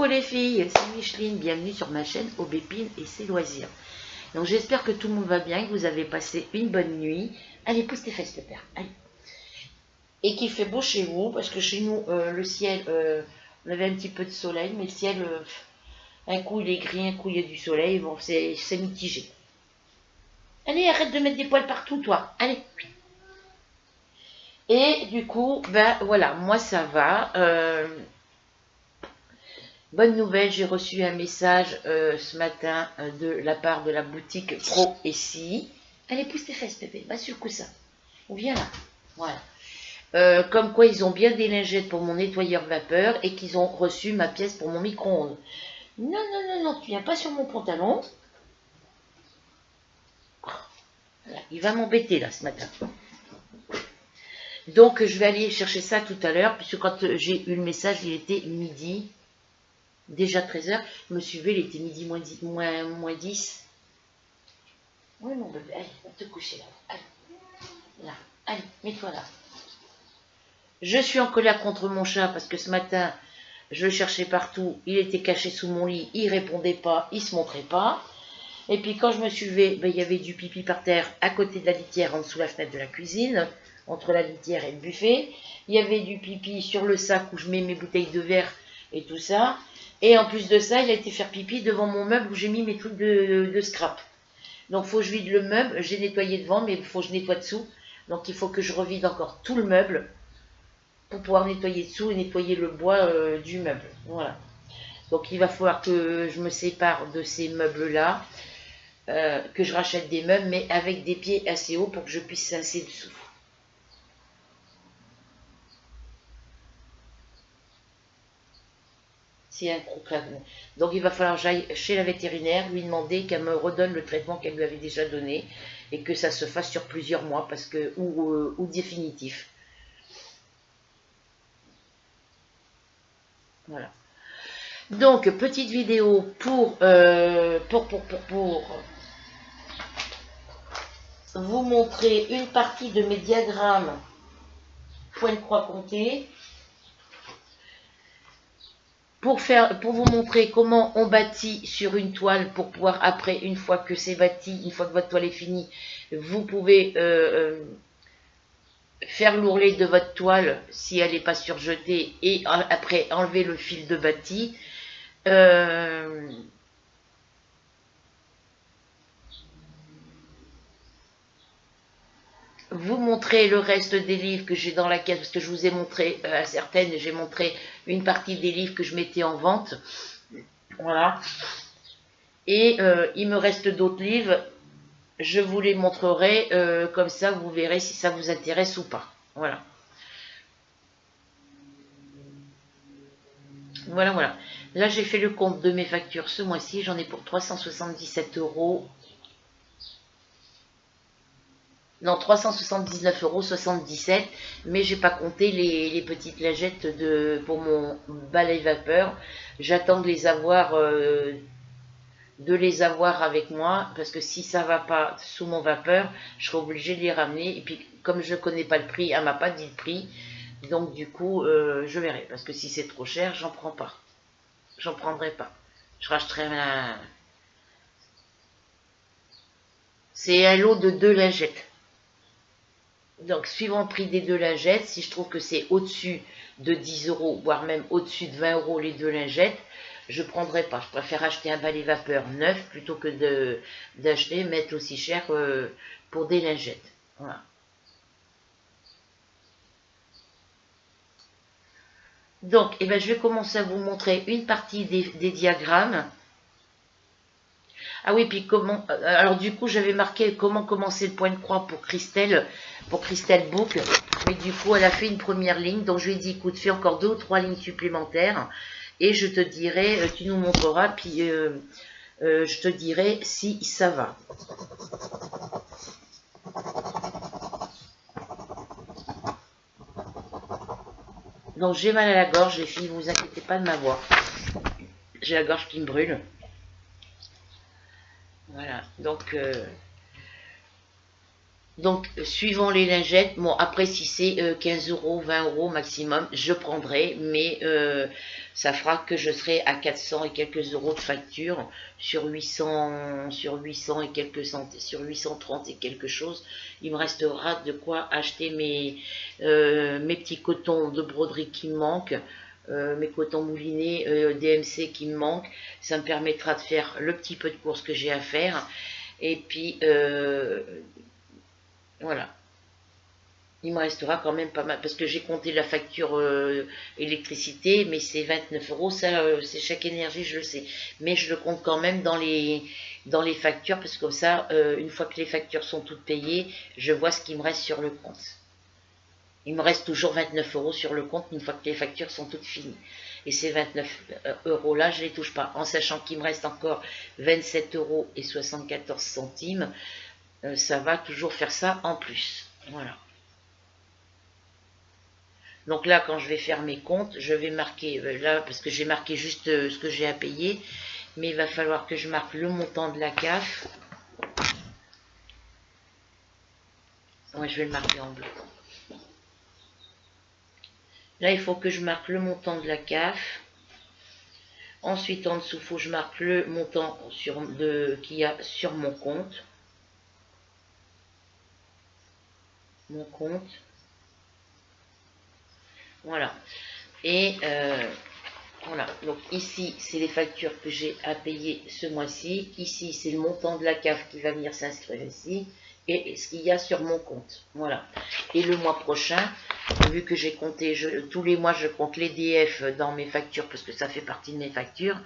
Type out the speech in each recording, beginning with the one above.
Coucou les filles, c'est Micheline, bienvenue sur ma chaîne Aubépine et ses loisirs. Donc j'espère que tout le monde va bien, que vous avez passé une bonne nuit. Allez, pousse tes fesses, le père, allez. Et qu'il fait beau chez vous, parce que chez nous, le ciel, on avait un petit peu de soleil, mais le ciel, un coup il est gris, un coup il y a du soleil, bon, c'est mitigé. Allez, arrête de mettre des poils partout, toi, allez. Et du coup, ben voilà, moi ça va. Bonne nouvelle, j'ai reçu un message ce matin de la part de la boutique Pro et Si. Allez, pousse tes fesses, bébé, va sur le coussin. On vient là. Voilà. Comme quoi, ils ont bien des lingettes pour mon nettoyeur vapeur et qu'ils ont reçu ma pièce pour mon micro-ondes. Non, non, non, non, tu viens pas sur mon pantalon. Voilà, il va m'embêter là ce matin. Donc, je vais aller chercher ça tout à l'heure, puisque quand j'ai eu le message, il était midi. Déjà 13h, je me suis levée, il était midi moins 10. Oui, mon bébé, allez, on te coucher là. Allez, là, allez, mets-toi là. Je suis en colère contre mon chat parce que ce matin, je le cherchais partout. Il était caché sous mon lit, il répondait pas, il se montrait pas. Et puis quand je me suis levée, ben, il y avait du pipi par terre à côté de la litière, en dessous de la fenêtre de la cuisine, entre la litière et le buffet. Il y avait du pipi sur le sac où je mets mes bouteilles de verre et tout ça. Et en plus de ça, il a été faire pipi devant mon meuble où j'ai mis mes trucs de scrap. Donc, il faut que je vide le meuble. J'ai nettoyé devant, mais il faut que je nettoie dessous. Donc, il faut que je revide encore tout le meuble pour pouvoir nettoyer dessous et nettoyer le bois du meuble. Voilà. Donc, il va falloir que je me sépare de ces meubles-là, que je rachète des meubles, mais avec des pieds assez hauts pour que je puisse s'asseoir dessous. C'est un croc. Donc il va falloir que j'aille chez la vétérinaire, lui demander qu'elle me redonne le traitement qu'elle lui avait déjà donné et que ça se fasse sur plusieurs mois parce que ou définitif. Voilà. Donc petite vidéo pour vous montrer une partie de mes diagrammes point de croix compté. Pour vous montrer comment on bâtit sur une toile pour pouvoir après, une fois que c'est bâti, une fois que votre toile est finie, vous pouvez faire l'ourlet de votre toile si elle n'est pas surjetée et après enlever le fil de bâti. Vous montrer le reste des livres que j'ai dans la caisse, parce que je vous ai montré à certaines, j'ai montré une partie des livres que je mettais en vente. Voilà. Et il me reste d'autres livres, je vous les montrerai, comme ça vous verrez si ça vous intéresse ou pas. Voilà. Voilà, voilà. Là, j'ai fait le compte de mes factures ce mois-ci, j'en ai pour 377 €. Non, 379,77 €, mais j'ai pas compté les petites lingettes pour mon balai vapeur. J'attends de les avoir avec moi, parce que si ça va pas sous mon vapeur, je serai obligée de les ramener. Et puis, comme je connais pas le prix, elle m'a pas dit le prix, donc du coup, je verrai. Parce que si c'est trop cher, j'en prends pas. J'en prendrai pas. Je rachèterai un... C'est un lot de 2 lingettes. Donc, suivant le prix des 2 lingettes, si je trouve que c'est au-dessus de 10 €, voire même au-dessus de 20 € les 2 lingettes, je ne prendrai pas. Je préfère acheter un balai vapeur neuf plutôt que d'acheter, mettre aussi cher pour des lingettes. Voilà. Donc, eh ben, je vais commencer à vous montrer une partie des diagrammes. Ah oui, puis comment... Alors du coup, j'avais marqué comment commencer le point de croix pour Christelle Book. Mais du coup, elle a fait une première ligne. Donc je lui ai dit, écoute, fais encore 2 ou 3 lignes supplémentaires. Et je te dirai, tu nous montreras, puis je te dirai si ça va. Donc j'ai mal à la gorge, les filles, vous inquiétez pas de ma voix. J'ai la gorge qui me brûle. Voilà, donc, suivant les lingettes, bon, après, si c'est 15 €, 20 € maximum, je prendrai, mais ça fera que je serai à 400 et quelques euros de facture sur 800 et quelques centimes, sur 830 et quelque chose. Il me restera de quoi acheter mes petits cotons de broderie qui me manquent, mes cotons moulinés DMC qui me manquent. Ça me permettra de faire le petit peu de course que j'ai à faire. Et puis, voilà. Il me restera quand même pas mal, parce que j'ai compté la facture électricité, mais c'est 29 euros, ça c'est chaque énergie, je le sais. Mais je le compte quand même dans les factures, parce que comme ça, une fois que les factures sont toutes payées, je vois ce qui me reste sur le compte. Il me reste toujours 29 euros sur le compte une fois que les factures sont toutes finies. Et ces 29 euros là, je ne les touche pas, en sachant qu'il me reste encore 27 euros et 74 centimes. Ça va toujours faire ça en plus. Voilà. Donc là, quand je vais faire mes comptes, je vais marquer, là, parce que j'ai marqué juste ce que j'ai à payer, mais il va falloir que je marque le montant de la CAF. Ouais, je vais le marquer en bleu. Là, il faut que je marque le montant de la CAF. Ensuite, en dessous, il faut que je marque le montant qu'il y a sur mon compte. Mon compte. Voilà. Et voilà, donc ici, c'est les factures que j'ai à payer ce mois-ci. Ici, c'est le montant de la CAF qui va venir s'inscrire ici. Et ce qu'il y a sur mon compte. Voilà. Et le mois prochain, vu que j'ai compté, tous les mois, je compte l'EDF dans mes factures, parce que ça fait partie de mes factures.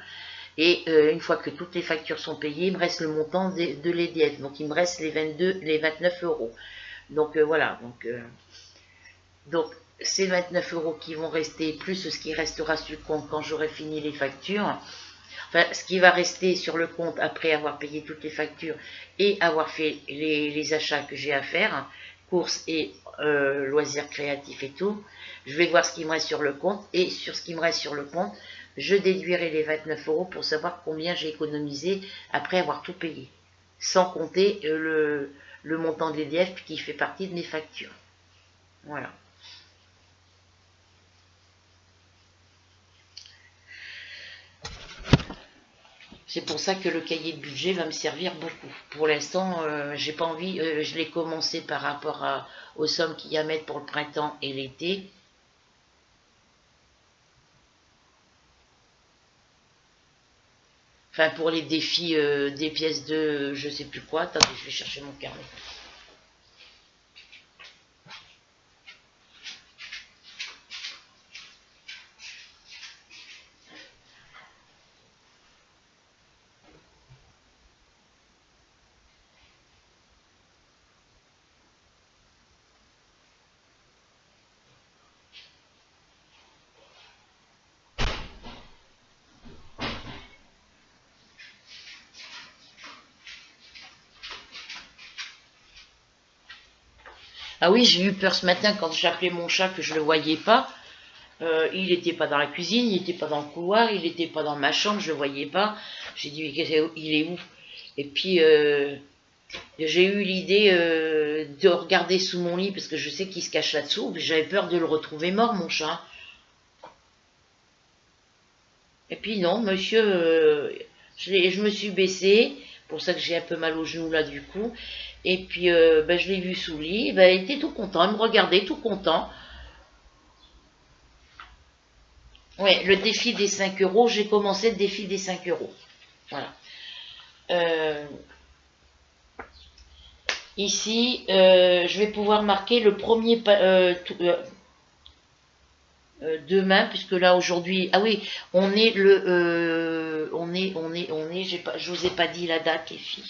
Et une fois que toutes les factures sont payées, il me reste le montant de l'EDF. Donc, il me reste les 29 euros. Donc, voilà. Donc ces 29 euros qui vont rester, plus ce qui restera sur le compte quand j'aurai fini les factures, enfin ce qui va rester sur le compte après avoir payé toutes les factures et avoir fait les achats que j'ai à faire, courses et loisirs créatifs et tout, je vais voir ce qui me reste sur le compte, et sur ce qui me reste sur le compte, je déduirai les 29 euros pour savoir combien j'ai économisé après avoir tout payé, sans compter le montant de l'EDF qui fait partie de mes factures. Voilà. C'est pour ça que le cahier de budget va me servir beaucoup. Pour l'instant, j'ai pas envie, je l'ai commencé par rapport aux sommes qu'il y a à mettre pour le printemps et l'été. Enfin, pour les défis des pièces de je sais plus quoi. Attendez, je vais chercher mon carnet. Ah oui, j'ai eu peur ce matin quand j'appelais mon chat que je le voyais pas. Il n'était pas dans la cuisine, il n'était pas dans le couloir, il n'était pas dans ma chambre, je le voyais pas. J'ai dit, il est où? Et puis, j'ai eu l'idée de regarder sous mon lit, parce que je sais qu'il se cache là-dessous, mais j'avais peur de le retrouver mort, mon chat. Et puis non, monsieur, je me suis baissée, pour ça que j'ai un peu mal au genou là du coup. Et puis ben, je l'ai vu sous le lit, ben, il était tout content, il me regardait tout content. Ouais, le défi des 5 euros, j'ai commencé le défi des 5 euros. Voilà. Euh, Ici, je vais pouvoir marquer le premier demain, puisque là aujourd'hui, ah oui, on est je vous ai pas dit la date, les filles.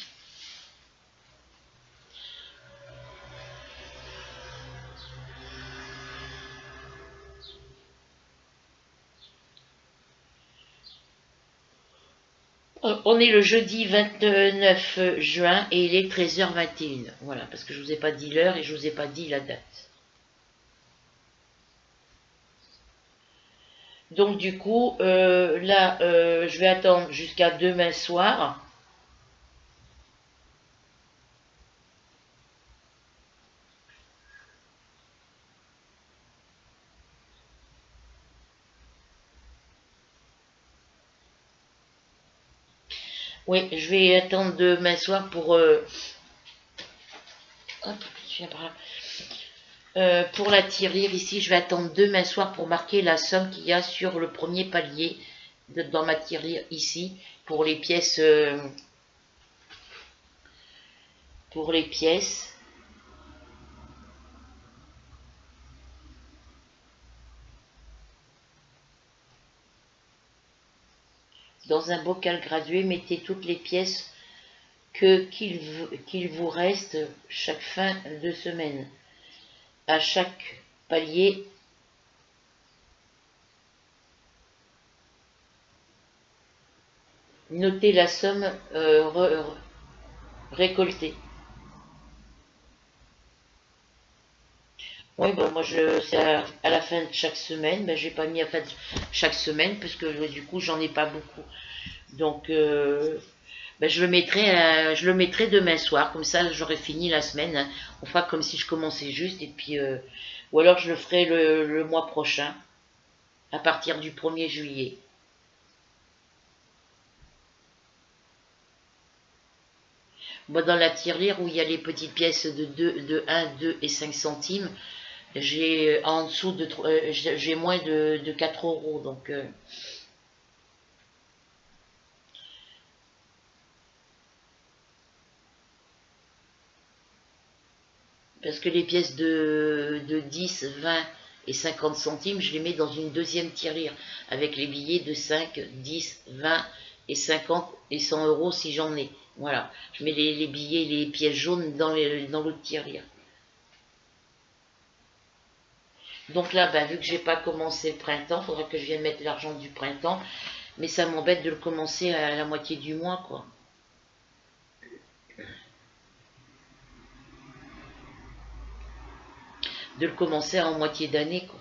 On est le jeudi 29 juin et il est 13h21. Voilà, parce que je vous ai pas dit l'heure et je vous ai pas dit la date. Donc du coup, là, je vais attendre jusqu'à demain soir. Oui, je vais attendre demain soir pour... hop, je viens par là. Pour la tirelire, ici, je vais attendre demain soir pour marquer la somme qu'il y a sur le premier palier dans ma tirelire ici, pour les pièces... pour les pièces. Dans un bocal gradué, mettez toutes les pièces qu'il vous reste chaque fin de semaine. À chaque palier, notez la somme récoltée. Oui, bah moi, c'est à la fin de chaque semaine. Ben, j'ai pas mis à la fin de chaque semaine parce que du coup, j'en ai pas beaucoup. Donc, ben, je le mettrai demain soir. Comme ça, j'aurai fini la semaine, hein. On fera comme si je commençais juste. Et puis, ou alors, je le ferai le mois prochain, à partir du 1er juillet. Moi, dans la tirelire où il y a les petites pièces de 1, 2 et 5 centimes, j'ai en dessous de j'ai moins de 4 euros. Donc, parce que les pièces de 10, 20 et 50 centimes, je les mets dans une deuxième tirelire avec les billets de 5, 10, 20 et 50 et 100 euros si j'en ai. Voilà, je mets les billets, les pièces jaunes dans l'autre tirelire. Donc là, bah, vu que j'ai pas commencé le printemps, il faudra que je vienne mettre l'argent du printemps. Mais ça m'embête de le commencer à la moitié du mois, quoi. De le commencer en moitié d'année, quoi.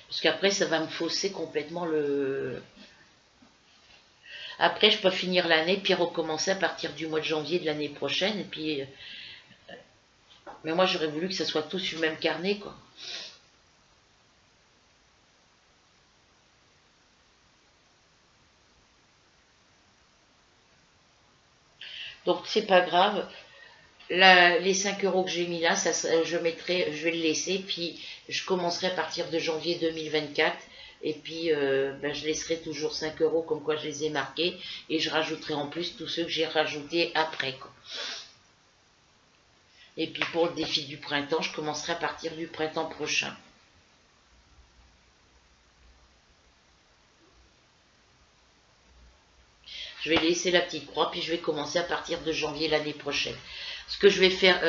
Parce qu'après, ça va me fausser complètement le... Après, je peux finir l'année, puis recommencer à partir du mois de janvier de l'année prochaine. Et puis... Mais moi, j'aurais voulu que ça soit tout sur le même carnet, quoi. Donc, c'est pas grave. Les 5 euros que j'ai mis là, je vais le laisser, puis je commencerai à partir de janvier 2024, et puis ben, je laisserai toujours 5 euros comme quoi je les ai marqués, et je rajouterai en plus tous ceux que j'ai rajoutés après, quoi. Et puis pour le défi du printemps, je commencerai à partir du printemps prochain. Je vais laisser la petite croix, puis je vais commencer à partir de janvier l'année prochaine. Ce que je vais faire,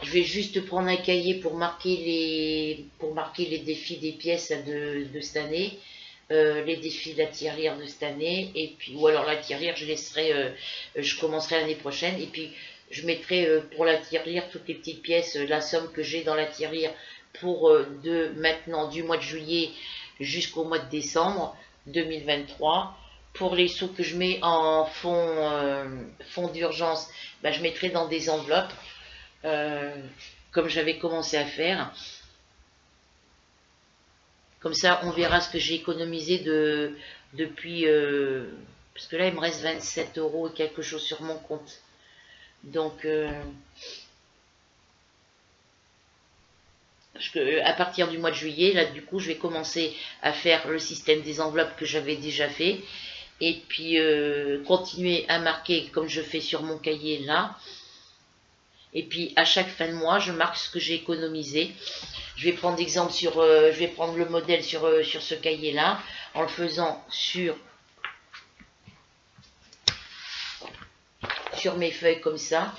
je vais juste prendre un cahier pour marquer les défis des pièces de cette année, les défis de la tirelire de cette année, et puis, ou alors la tirelire, je commencerai l'année prochaine, et puis je mettrai pour la tirelire toutes les petites pièces, la somme que j'ai dans la tirelire pour de maintenant du mois de juillet jusqu'au mois de décembre 2023. Pour les sous que je mets en fonds d'urgence, ben, je mettrai dans des enveloppes euh, comme j'avais commencé à faire. Comme ça, on verra ce que j'ai économisé depuis... parce que là, il me reste 27 euros et quelque chose sur mon compte. Donc, à partir du mois de juillet, là, du coup, je vais commencer à faire le système des enveloppes que j'avais déjà fait. Et puis, continuer à marquer comme je fais sur mon cahier là. Et puis, à chaque fin de mois, je marque ce que j'ai économisé. Je vais prendre l'exemple je vais prendre le modèle sur ce cahier-là, en le faisant sur mes feuilles comme ça.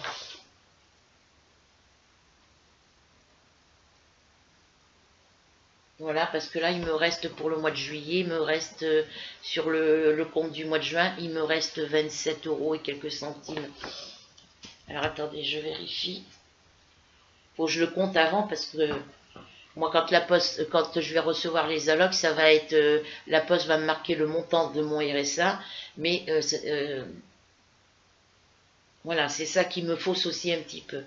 Voilà, parce que là, il me reste pour le mois de juillet, il me reste sur le compte du mois de juin, il me reste 27 euros et quelques centimes. Alors attendez, je vérifie. Faut que je le compte avant parce que moi, quand je vais recevoir les allocs, ça va être, la poste va me marquer le montant de mon RSA, mais voilà, c'est ça qui me fausse aussi un petit peu.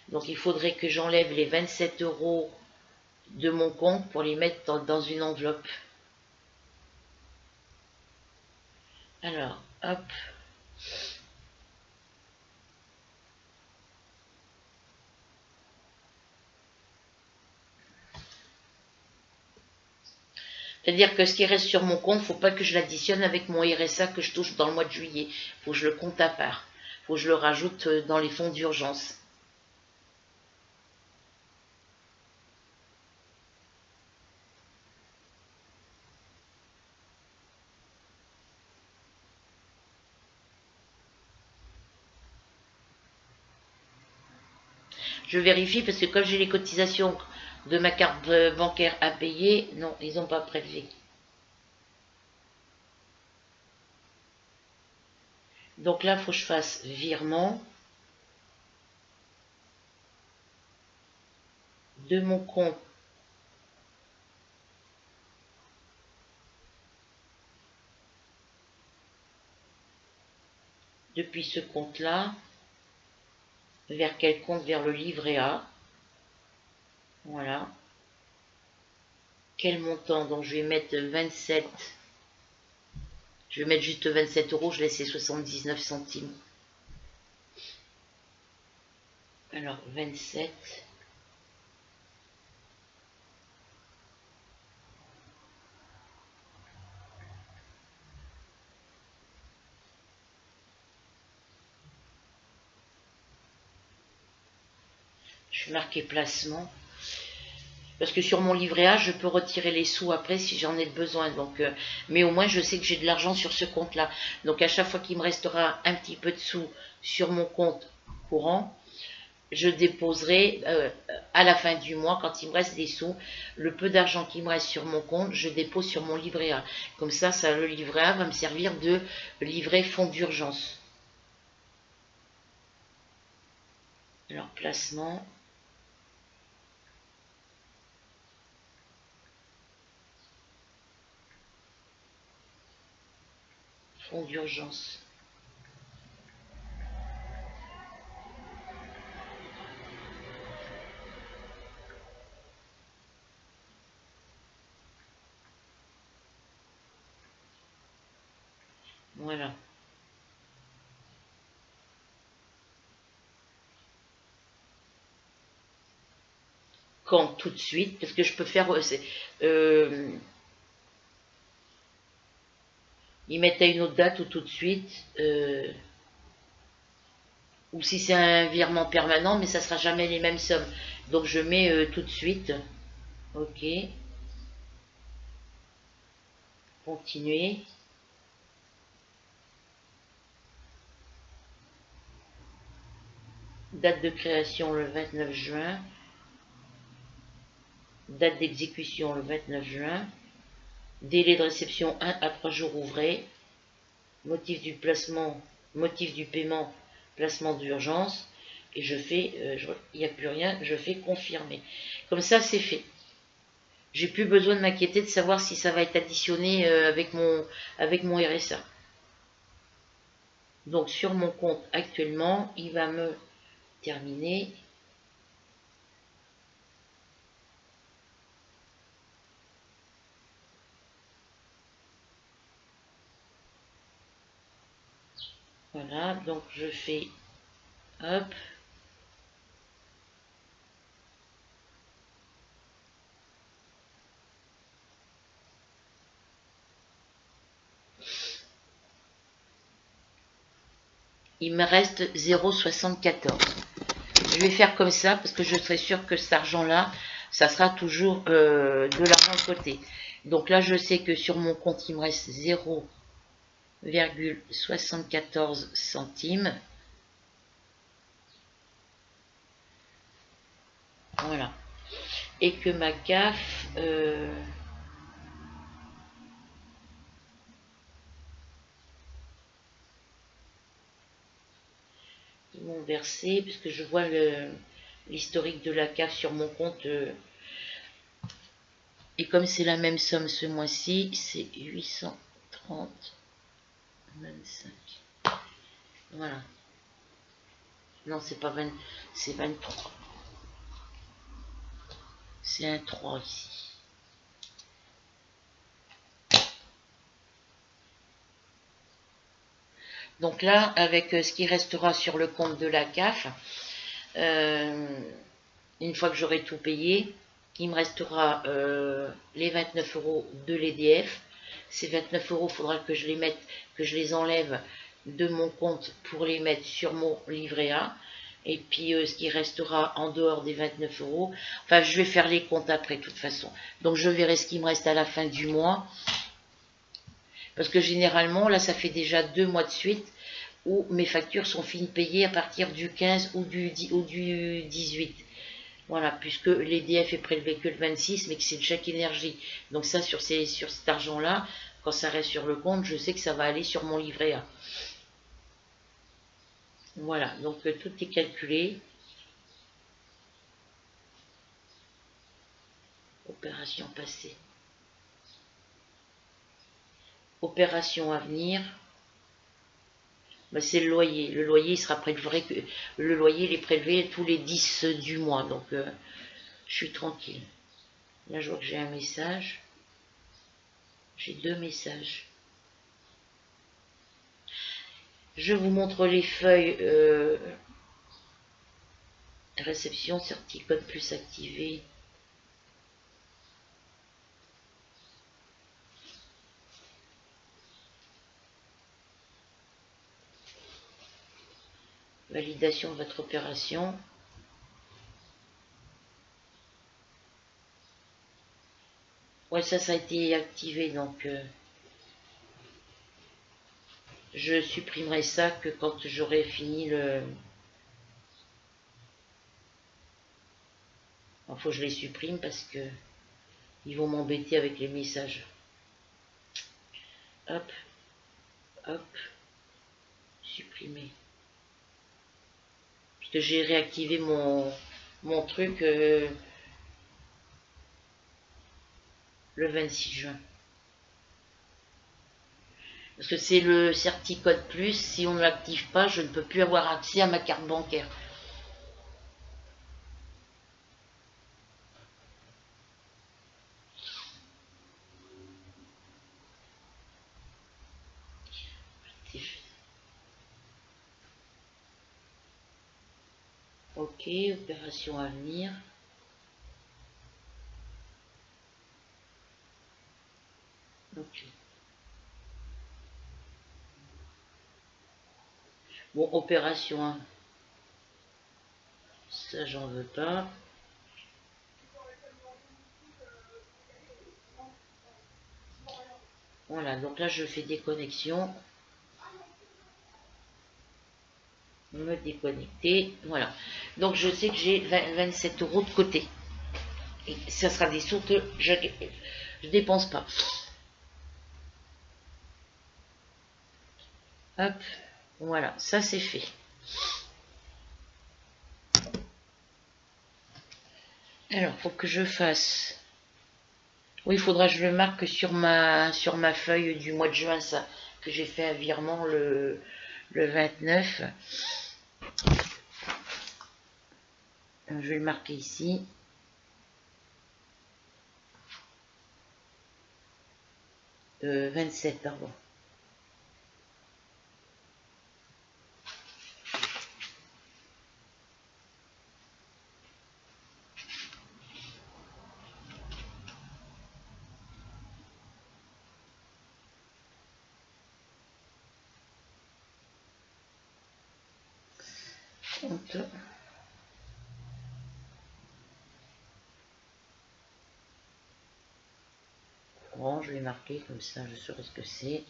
Donc il faudrait que j'enlève les 27 € de mon compte pour les mettre dans une enveloppe. Alors, hop. C'est-à-dire que ce qui reste sur mon compte, faut pas que je l'additionne avec mon RSA que je touche dans le mois de juillet. Faut que je le compte à part. Faut que je le rajoute dans les fonds d'urgence. Je vérifie parce que comme j'ai les cotisations de ma carte bancaire à payer, non, ils n'ont pas prélevé. Donc là, il faut que je fasse virement de mon compte depuis ce compte-là. Vers quel compte? Vers le livret A. Voilà. Quel montant? Donc je vais mettre 27. Je vais mettre juste 27 €, je laisse les 79 centimes. Alors 27. Je vais marquer placement. Parce que sur mon livret A, je peux retirer les sous après si j'en ai besoin. Donc, mais au moins, je sais que j'ai de l'argent sur ce compte-là. Donc, à chaque fois qu'il me restera un petit peu de sous sur mon compte courant, je déposerai à la fin du mois, quand il me reste des sous, le peu d'argent qui me reste sur mon compte, je dépose sur mon livret A. Comme ça, le livret A va me servir de livret fonds d'urgence. Alors, placement. Fonds d'urgence. Voilà. Quand tout de suite, parce que je peux faire... ils mettent à une autre date ou tout de suite. Ou si c'est un virement permanent, mais ça sera jamais les mêmes sommes. Donc je mets tout de suite. Ok. Continuer. Date de création le 29 juin. Date d'exécution le 29 juin. Délai de réception 1 à 3 jours ouvrés. Motif du placement, motif du paiement, placement d'urgence. Et je fais, il n'y a plus rien, je fais confirmer. Comme ça, c'est fait. J'ai plus besoin de m'inquiéter de savoir si ça va être additionné avec mon RSA. Donc sur mon compte actuellement, il va me terminer. Voilà, donc je fais hop. Il me reste 0,74. Je vais faire comme ça parce que je serai sûre que cet argent-là, ça sera toujours de l'argent de côté. Donc là, je sais que sur mon compte, il me reste 0,74 centimes. Voilà. Et que ma CAF... ils m'ont versé, puisque je vois l'historique de la CAF sur mon compte. Et comme c'est la même somme ce mois-ci, c'est 830,25. Voilà. Non, c'est pas 20, c'est 23. C'est un 3 ici. Donc là, avec ce qui restera sur le compte de la CAF, une fois que j'aurai tout payé, il me restera les 29 € de l'EDF. Ces 29 €, il faudra que je les mette, que je les enlève de mon compte pour les mettre sur mon livret A. Et puis ce qui restera en dehors des 29 €, enfin je vais faire les comptes après de toute façon. Donc je verrai ce qui me reste à la fin du mois. Parce que généralement, là ça fait déjà 2 mois de suite où mes factures sont finies payées à partir du 15 ou du 18. Voilà, puisque l'EDF est prélevé que le 26, mais que c'est le chèque énergie. Donc ça, sur cet argent-là, quand ça reste sur le compte, je sais que ça va aller sur mon livret A. Voilà, donc tout est calculé. Opération passée. Opération à venir. Ben, c'est le loyer. Le loyer, il sera prélevé. Le loyer, il est prélevé tous les 10 du mois. Donc, je suis tranquille. Là, je vois que j'ai un message. J'ai 2 messages. Je vous montre les feuilles réception, certicode plus activé. Validation de votre opération. Ouais, ça a été activé, donc je supprimerai ça que quand j'aurai fini le... Il faut que je les supprime parce que ils vont m'embêter avec les messages. Hop, hop, supprimer. Parce que j'ai réactivé mon truc le 26 juin. Parce que c'est le certicode plus, si on ne l'active pas, je ne peux plus avoir accès à ma carte bancaire. Ok, opération à venir. Ok. Bon, opération 1. Ça, j'en veux pas. Voilà, donc là, je fais des connexions. Me déconnecter. Voilà. Donc, je sais que j'ai 27 € de côté. Et ça sera des sous que je dépense pas. Hop. Voilà, ça c'est fait. Alors, faut que je fasse... Oui, il faudra que je le marque sur ma feuille du mois de juin, ça. Que j'ai fait un virement le 29. Je vais le marquer ici. « 27, pardon. Bon, je vais marquer comme ça, je saurai ce que c'est.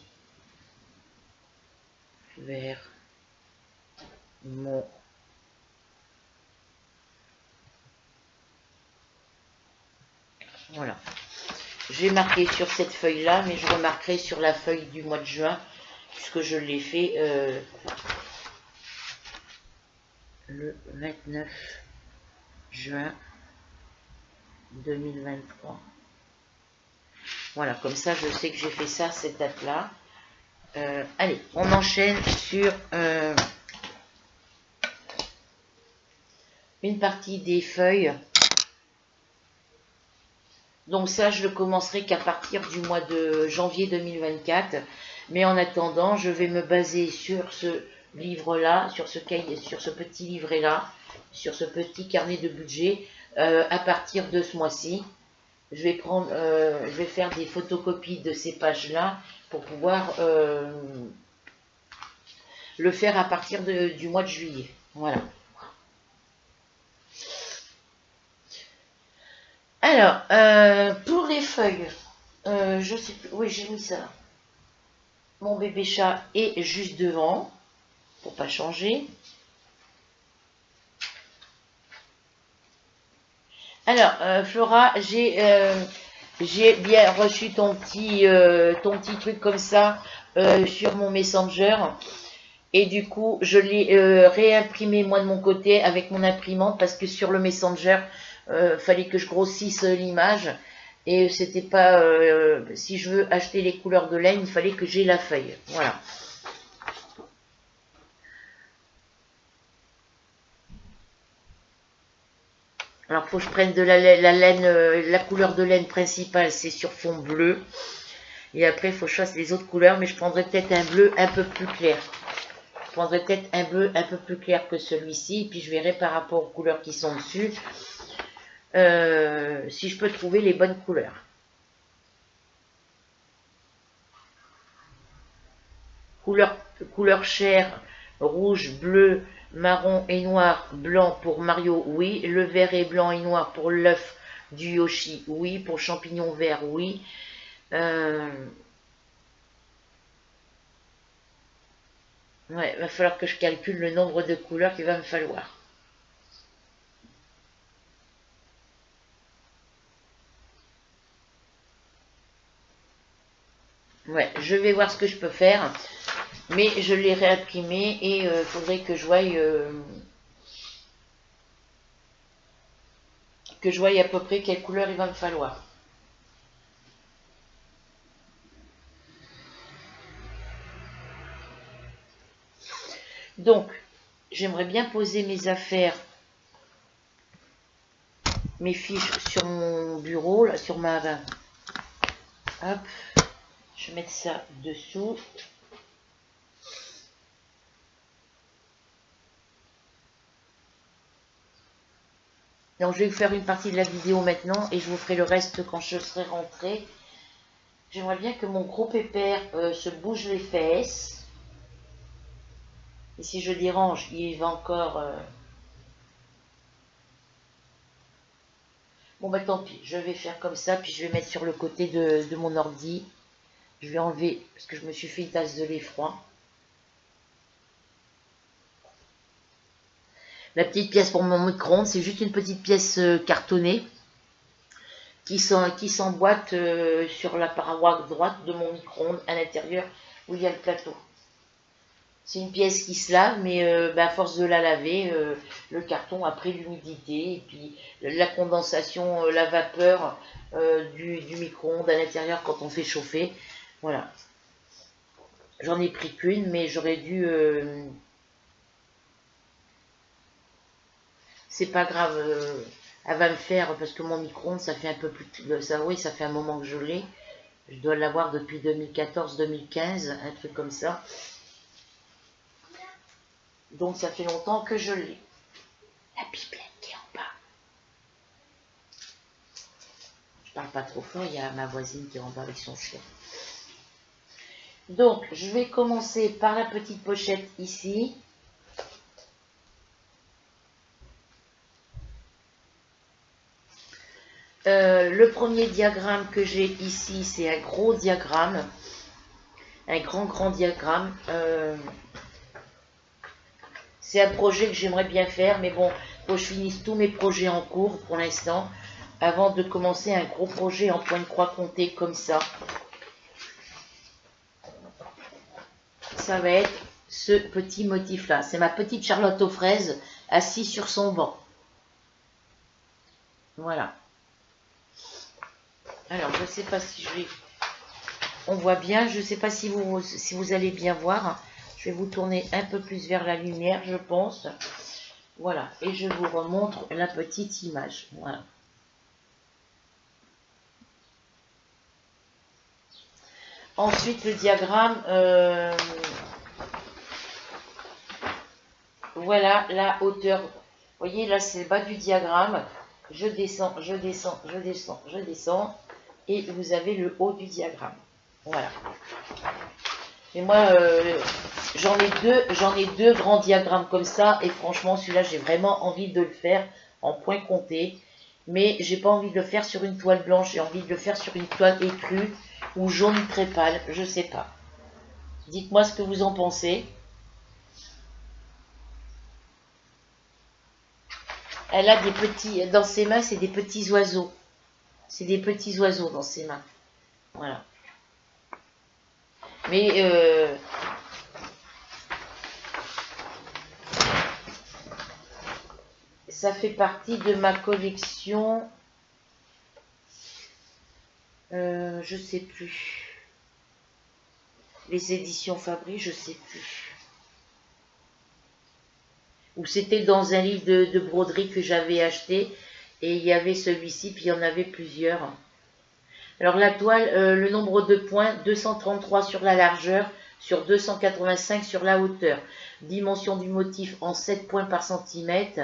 Vers mon... Voilà. J'ai marqué sur cette feuille-là, mais je remarquerai sur la feuille du mois de juin, puisque je l'ai fait le 29 juin 2023. Voilà, comme ça, je sais que j'ai fait ça, cette date-là. Allez, on enchaîne sur une partie des feuilles Donc ça, je le commencerai qu'à partir du mois de janvier 2024. Mais en attendant, je vais me baser sur ce livre-là, sur ce cahier, sur ce petit livret-là, sur ce petit carnet de budget, à partir de ce mois-ci. Je vais faire des photocopies de ces pages-là pour pouvoir le faire à partir du mois de juillet. Voilà. Alors, pour les feuilles, je sais plus, oui, j'ai mis ça. Mon bébé chat est juste devant, pour pas changer. Alors, Flora, j'ai bien reçu ton petit truc comme ça sur mon Messenger. Et du coup, je l'ai réimprimé moi de mon côté avec mon imprimante parce que sur le Messenger, fallait que je grossisse l'image. Et c'était pas... si je veux acheter les couleurs de laine, il fallait que j'ai la feuille. Voilà. Alors, faut que je prenne de la laine, la couleur de laine principale, c'est sur fond bleu. Et après, il faut que je fasse les autres couleurs, mais je prendrai peut-être un bleu un peu plus clair. Je prendrai peut-être un bleu un peu plus clair que celui-ci, et puis je verrai par rapport aux couleurs qui sont dessus, si je peux trouver les bonnes couleurs. Couleur chair, rouge, bleu, marron et noir, blanc pour Mario, oui. Le vert et blanc et noir pour l'œuf du Yoshi, oui. Pour champignon vert, oui. Ouais, va falloir que je calcule le nombre de couleurs qu'il va me falloir. Ouais, je vais voir ce que je peux faire. Mais je l'ai réimprimé et il faudrait que je voie à peu près quelle couleur il va me falloir. Donc, j'aimerais bien poser mes affaires, mes fiches sur mon bureau, là, sur ma... Hop, je vais mettre ça dessous. Donc, je vais vous faire une partie de la vidéo maintenant et je vous ferai le reste quand je serai rentrée. J'aimerais bien que mon gros pépère se bouge les fesses. Et si je dérange, il va encore... Bon, bah tant pis, je vais faire comme ça, puis je vais mettre sur le côté de mon ordi. Je vais enlever, parce que je me suis fait une tasse de lait froid. La petite pièce pour mon micro-ondes, c'est juste une petite pièce cartonnée qui s'emboîte sur la paroi droite de mon micro-ondes à l'intérieur où il y a le plateau. C'est une pièce qui se lave, mais à force de la laver, le carton a pris l'humidité et puis la condensation, la vapeur du micro-ondes à l'intérieur quand on fait chauffer. Voilà. J'en ai pris qu'une, mais j'aurais dû... c'est pas grave, elle va me faire, parce que mon micro-ondes, ça fait un peu plus... Ça, oui, ça fait un moment que je l'ai. Je dois l'avoir depuis 2014-2015, un truc comme ça. Donc ça fait longtemps que je l'ai. La pipelette qui est en bas. Je parle pas trop fort, il y a ma voisine qui est en bas avec son chien. Donc, je vais commencer par la petite pochette ici. Le premier diagramme que j'ai ici, c'est un gros diagramme. Un grand diagramme. C'est un projet que j'aimerais bien faire, mais bon, faut que je finisse tous mes projets en cours pour l'instant, avant de commencer un gros projet en point de croix compté comme ça. Ça va être ce petit motif-là. C'est ma petite Charlotte aux fraises assise sur son banc. Voilà. Alors, je ne sais pas si je vais... On voit bien, je ne sais pas si vous allez bien voir. Je vais vous tourner un peu plus vers la lumière, je pense. Voilà, et je vous remontre la petite image. Voilà. Ensuite, le diagramme, voilà la hauteur. Vous voyez, là, c'est le bas du diagramme. Je descends, je descends, je descends, je descends. Et vous avez le haut du diagramme. Voilà. Et moi, j'en ai deux grands diagrammes comme ça. Et franchement, celui-là, j'ai vraiment envie de le faire en point compté. Mais j'ai pas envie de le faire sur une toile blanche. J'ai envie de le faire sur une toile écrue ou jaune très pâle. Je sais pas. Dites-moi ce que vous en pensez. Elle a des petits... Dans ses mains, c'est des petits oiseaux. C'est des petits oiseaux dans ses mains. Voilà. Mais... ça fait partie de ma collection. Je sais plus. Les éditions Fabry, je sais plus. Ou c'était dans un livre de broderie que j'avais acheté. Et il y avait celui-ci, puis il y en avait plusieurs. Alors la toile, le nombre de points, 233 sur la largeur, sur 285 sur la hauteur. Dimension du motif en 7 points par centimètre.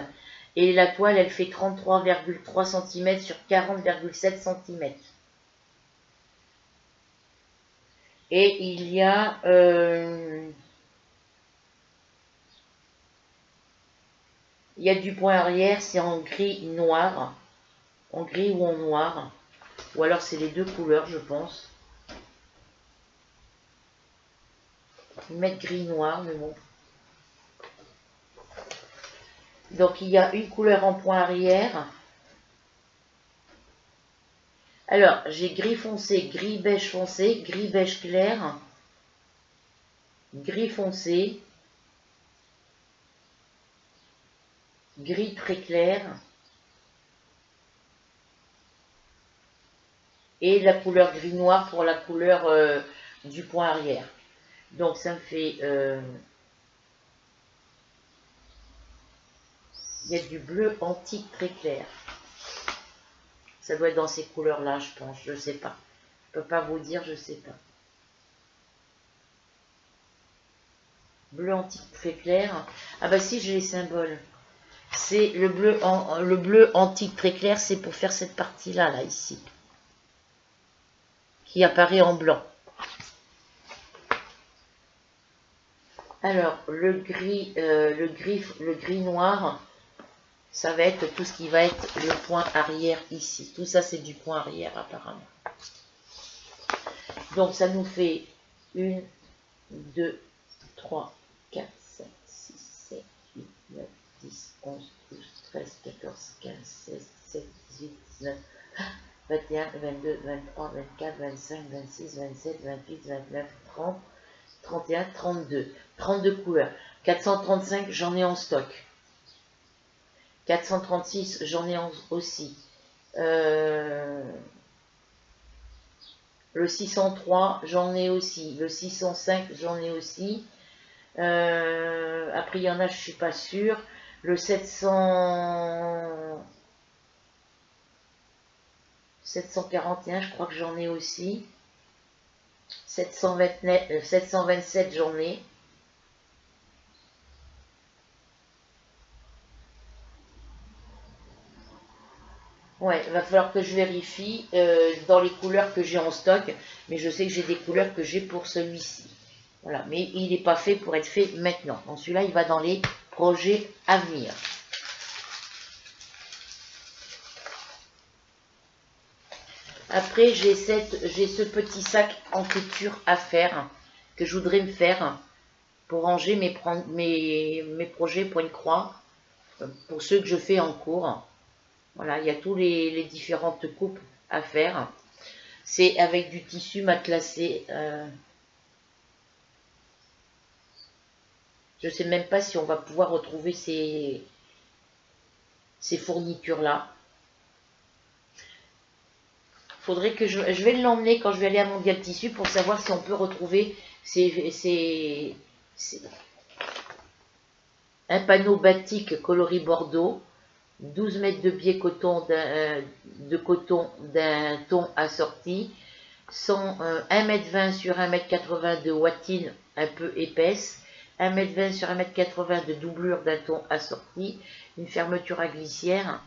Et la toile, elle fait 33,3 cm sur 40,7 cm. Et il y a... il y a du point arrière, c'est en gris noir. En gris ou en noir. Ou alors c'est les deux couleurs, je pense. Ils mettent gris noir, mais bon. Donc il y a une couleur en point arrière. Alors, j'ai gris foncé, gris beige foncé, gris beige clair, gris foncé, gris très clair, et la couleur gris noir pour la couleur du point arrière. Donc ça me fait... il y a du bleu antique très clair. Ça doit être dans ces couleurs-là, je pense. Je sais pas. Je peux pas vous dire, je sais pas. Bleu antique très clair. Ah bah si, j'ai les symboles. C'est le bleu antique très clair, c'est pour faire cette partie-là, là, ici. Qui apparaît en blanc. Alors, le gris noir, ça va être tout ce qui va être le point arrière ici. Tout ça, c'est du point arrière, apparemment. Donc, ça nous fait 1, 2, 3, 4, 5, 6, 7, 8, 9, 10, 11, 12, 13, 14, 15, 16, 17, 18, 19, 21, 22, 23, 24, 25, 26, 27, 28, 29, 30, 31, 32. 32 couleurs. 435, j'en ai en stock. 436, j'en ai aussi. Le 603, j'en ai aussi. Le 605, j'en ai aussi. Après, il y en a, je ne suis pas sûre. Le 741, je crois que j'en ai aussi. 727, j'en ai. Ouais, il va falloir que je vérifie dans les couleurs que j'ai en stock. Mais je sais que j'ai des couleurs que j'ai pour celui-ci. Voilà, mais il n'est pas fait pour être fait maintenant. Donc celui-là, il va dans les projets à venir. Après, j'ai ce petit sac en couture à faire, que je voudrais me faire pour ranger mes projets pour une croix, pour ceux que je fais en cours. Voilà, il y a tous les différentes coupes à faire. C'est avec du tissu matelassé. Je ne sais même pas si on va pouvoir retrouver ces fournitures-là. Faudrait que je vais l'emmener quand je vais aller à Mondial Tissu pour savoir si on peut retrouver un panneau batik coloris bordeaux, 12 mètres de biais de coton d'un ton assorti, sont 1,20 m sur 1,80 m de watine un peu épaisse, 1,20 m sur 1,80 m de doublure d'un ton assorti, une fermeture à glissière.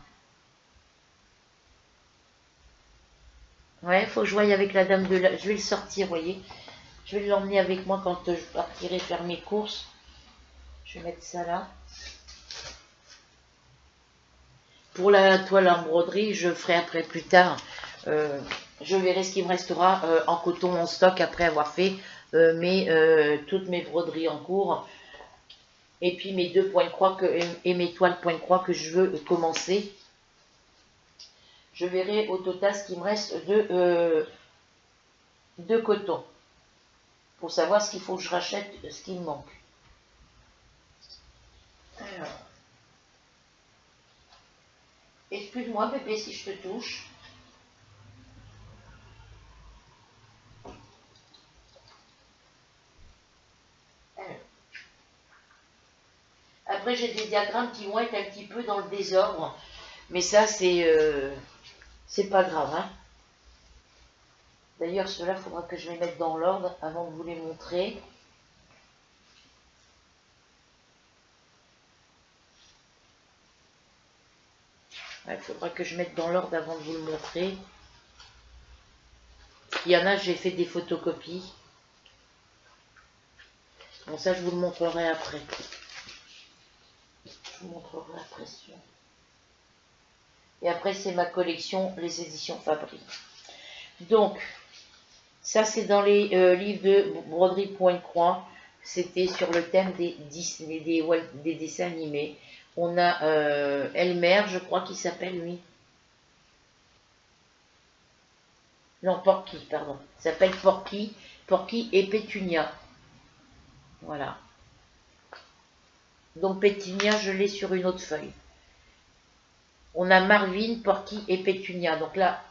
Ouais, faut que je voie avec la dame de la... Je vais le sortir, voyez. Je vais l'emmener avec moi quand je partirai faire mes courses. Je vais mettre ça là. Pour la toile en broderie, je ferai après plus tard. Je verrai ce qui me restera en coton en stock après avoir fait toutes mes broderies en cours. Et puis mes deux points de croix et mes toiles points de croix que je veux commencer. Je verrai au total ce qui me reste de coton. Pour savoir ce qu'il faut que je rachète, ce qui me manque. Alors. Excuse-moi bébé si je te touche. Alors. Après j'ai des diagrammes qui vont être un petit peu dans le désordre. Mais ça c'est pas grave. Hein. D'ailleurs ceux-là il faudra que je les mette dans l'ordre avant de vous les montrer. Il faudra que je mette dans l'ordre avant de vous le montrer. Il y en a, j'ai fait des photocopies. Bon, ça, je vous le montrerai après. Je vous montrerai après ça. Et après, c'est ma collection, les éditions Fabry. Donc, ça, c'est dans les livres de broderie Point-Croix. C'était sur le thème des dessins animés. On a Elmer, je crois qu'il s'appelle, lui. Non, Porky, pardon. Il s'appelle Porky. Porky et Pétunia. Voilà. Donc Pétunia, je l'ai sur une autre feuille. On a Marvin, Porky et Pétunia. Donc là,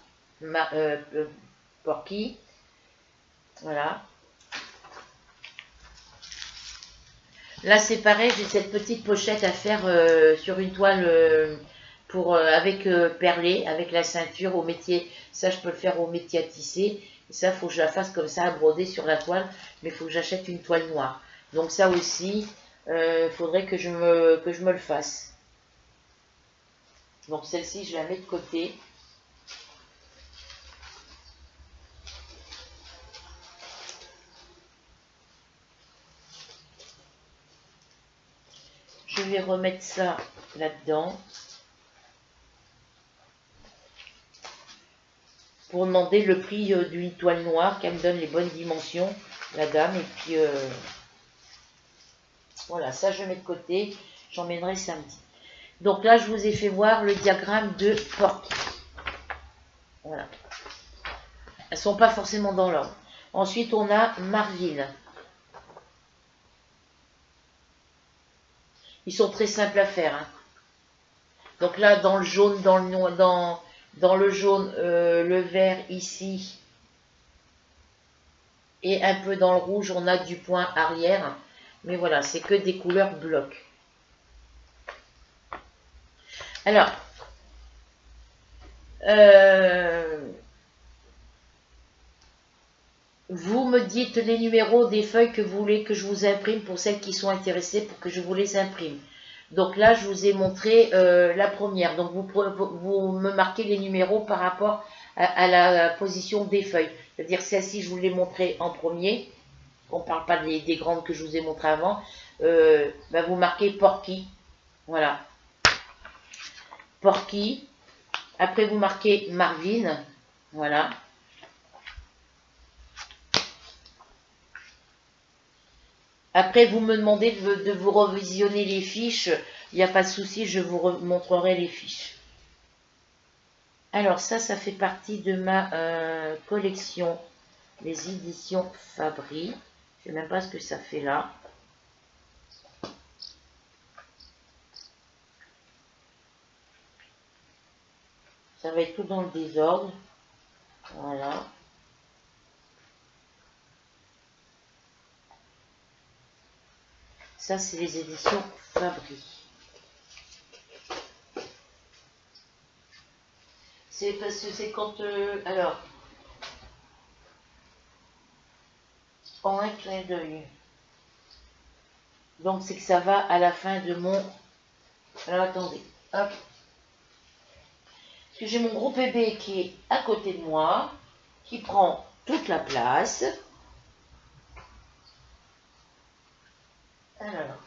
Porky. Voilà. Là, c'est pareil, j'ai cette petite pochette à faire sur une toile avec perlé, avec la ceinture au métier. Ça, je peux le faire au métier à tisser. Et ça, il faut que je la fasse comme ça, à broder sur la toile. Mais il faut que j'achète une toile noire. Donc ça aussi, il faudrait que je me le fasse. Donc celle-ci, je la mets de côté. Je vais remettre ça là-dedans. Pour demander le prix d'une toile noire, qu'elle me donne les bonnes dimensions, la dame. Et puis voilà, ça je mets de côté. J'emmènerai samedi. Donc là, je vous ai fait voir le diagramme de Porky. Voilà. Elles ne sont pas forcément dans l'ordre. Ensuite, on a Marvin. Ils sont très simples à faire. Hein. Donc là, dans le jaune, dans le noir, dans le jaune, le vert ici, et un peu dans le rouge, on a du point arrière. Mais voilà, c'est que des couleurs blocs. Alors, vous me dites les numéros des feuilles que vous voulez que je vous imprime pour celles qui sont intéressées pour que je vous les imprime. Donc là, je vous ai montré la première. Donc vous me marquez les numéros par rapport à la position des feuilles. C'est-à-dire celle-ci, je vous l'ai montrée en premier. On ne parle pas des grandes que je vous ai montrées avant. Vous marquez Porky. Voilà. Porky. Après, vous marquez Marvin. Voilà. Après, vous me demandez de vous revisionner les fiches. Il n'y a pas de souci, je vous montrerai les fiches. Alors, ça fait partie de ma collection, les éditions Fabry. Je ne sais même pas ce que ça fait là. Ça va être tout dans le désordre. Voilà. Ça, c'est les éditions Fabry. C'est parce que c'est quand... alors, en un clin d'œil. Donc c'est que ça va à la fin de mon... Alors attendez, hop. Parce que j'ai mon gros bébé qui est à côté de moi, qui prend toute la place. Alors...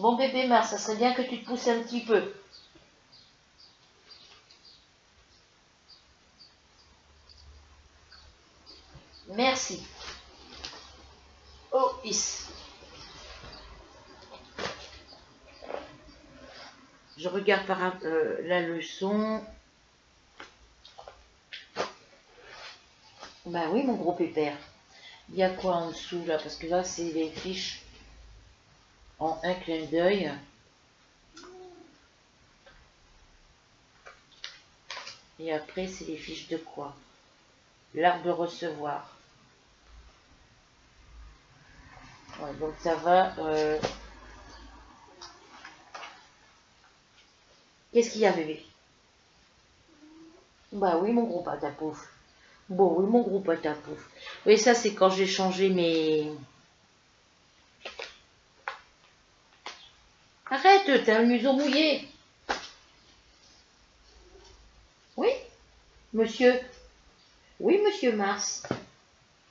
Bon bébé Mars, ça serait bien que tu te pousses un petit peu. Merci. Oh, is. Je regarde la leçon. Ben oui, mon gros pépère. Il y a quoi en dessous là? Parce que là, c'est les fiches en un clin d'œil. Et après, c'est les fiches de quoi? L'art de recevoir. Ouais, donc ça va. Qu'est-ce qu'il y a, bébé? Bah oui, mon gros patapouf. Bon, oui, mon gros patapouf. Oui, ça, c'est quand j'ai changé mes... Arrête, t'as un museau mouillé. Oui, monsieur. Oui, monsieur Mars.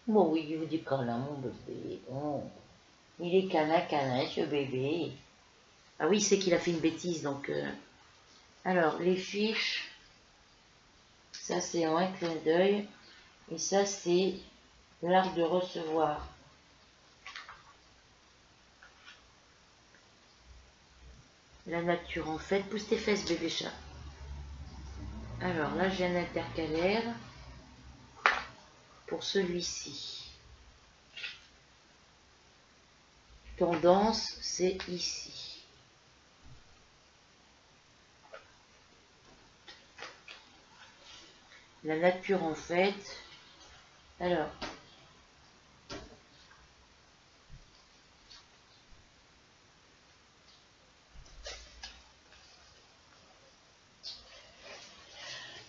Bon, oui, il vous dit câlin, mon bébé. Oh. Il est câlin, câlin, ce bébé. Ah oui, c'est qu'il a fait une bêtise, donc... Alors, les fiches... Ça, c'est en un clin d'œil. Et ça, c'est l'art de recevoir. La nature, en fait. Pousse tes fesses, bébé chat. Alors, là, j'ai un intercalaire pour celui-ci. Tendance, c'est ici. La nature, en fait. Alors,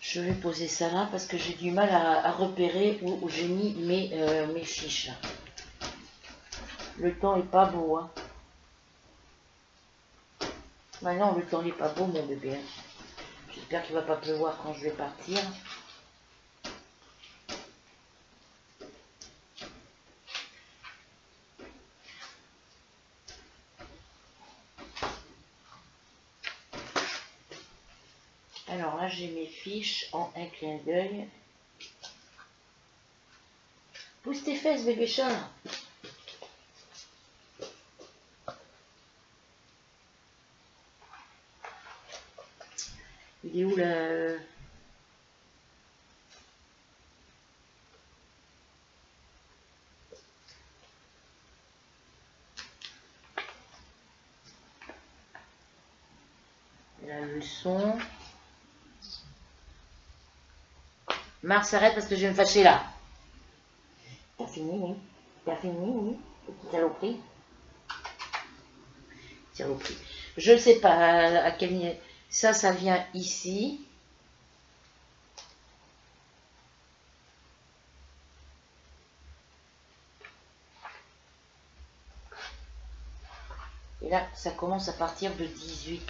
je vais poser ça là parce que j'ai du mal à repérer où j'ai mis mes fiches. Le temps est pas beau, hein. Bah non, le temps n'est pas beau, mon bébé. Hein. J'espère qu'il va pas pleuvoir quand je vais partir. Alors là, j'ai mes fiches en un clin d'œil. Pousse tes fesses, bébé chat. Il est où la... La leçon. Mars, arrête parce que je vais me fâcher là. T'as fini, oui. T'as fini, oui. Petite saloperie. Saloperie. Je ne sais pas à quel niveau. Ça vient ici. Et là, ça commence à partir de 18.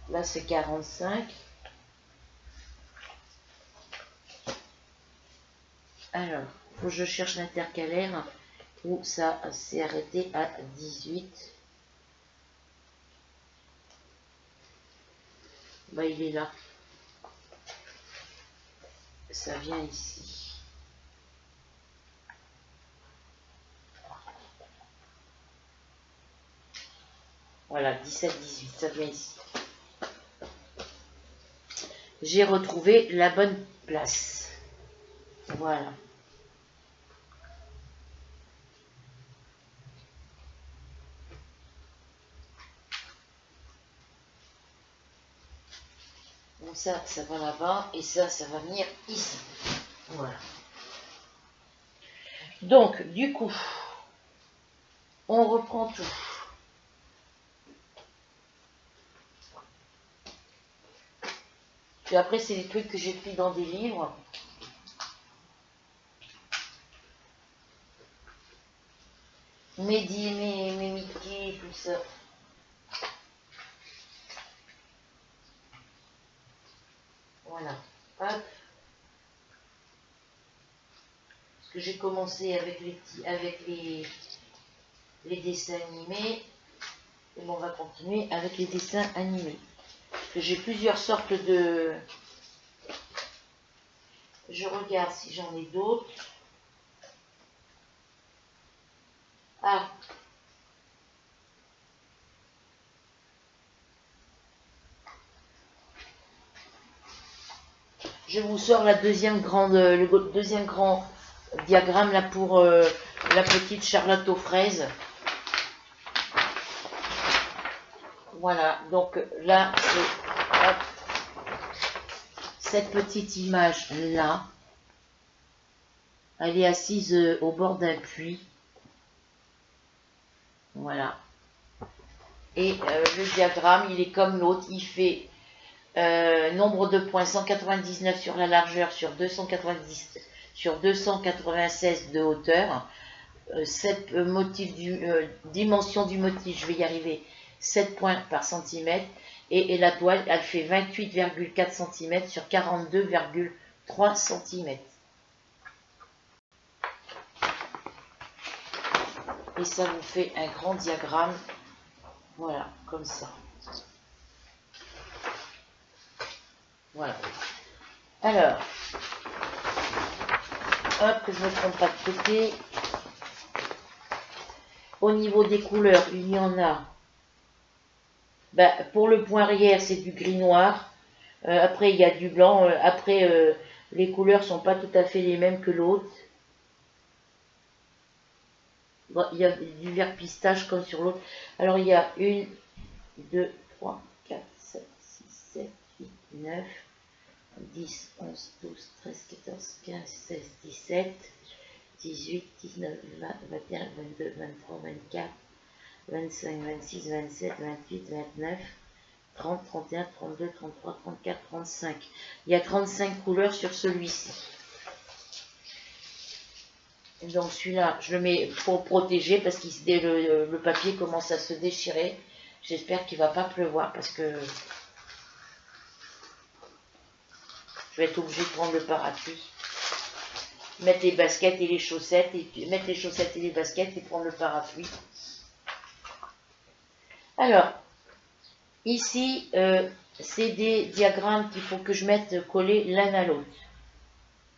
Là, c'est 45. Alors, il faut que je cherche l'intercalaire où ça s'est arrêté à 18. Bah, il est là. Ça vient ici. Voilà, 17-18, ça vient ici. J'ai retrouvé la bonne place. Voilà. Donc ça va là-bas et ça va venir ici. Voilà. Donc, du coup, on reprend tout. Puis après, c'est des trucs que j'ai pris dans des livres. Mes Mickey, tout ça. Voilà. Hop. Parce que j'ai commencé avec les dessins animés. Et bon, on va continuer avec les dessins animés. Parce que j'ai plusieurs sortes de... Je regarde si j'en ai d'autres. Ah. Je vous sors le deuxième grand diagramme là pour la petite Charlotte aux fraises. Voilà, donc là, cette petite image là, elle est assise au bord d'un puits. Voilà. Et le diagramme, il est comme l'autre, il fait nombre de points 199 sur la largeur, sur 290, sur 296 de hauteur. Dimension du motif, je vais y arriver, 7 points par centimètre. Et la toile, elle fait 28,4 cm sur 42,3 cm. Et ça vous fait un grand diagramme. Voilà, comme ça. Voilà. Alors, hop, que je ne me trompe pas de côté. Au niveau des couleurs, il y en a. Ben, pour le point arrière, c'est du gris noir. Après, il y a du blanc. Après, les couleurs sont pas tout à fait les mêmes que l'autre. Bon, il y a du vert pistache comme sur l'autre. Alors, il y a 1, 2, 3, 4, 7, 6, 7, 8, 9, 10, 11, 12, 13, 14, 15, 16, 17, 18, 19, 20, 21, 22, 23, 24, 25, 26, 27, 28, 29, 30, 31, 32, 33, 34, 35. Il y a 35 couleurs sur celui-ci. Donc celui-là, je le mets pour protéger parce que le papier commence à se déchirer. J'espère qu'il ne va pas pleuvoir parce que je vais être obligée de prendre le parapluie. Mettre les baskets et les chaussettes, et puis mettre les chaussettes et les baskets et prendre le parapluie. Alors, ici, c'est des diagrammes qu'il faut que je mette collés l'un à l'autre.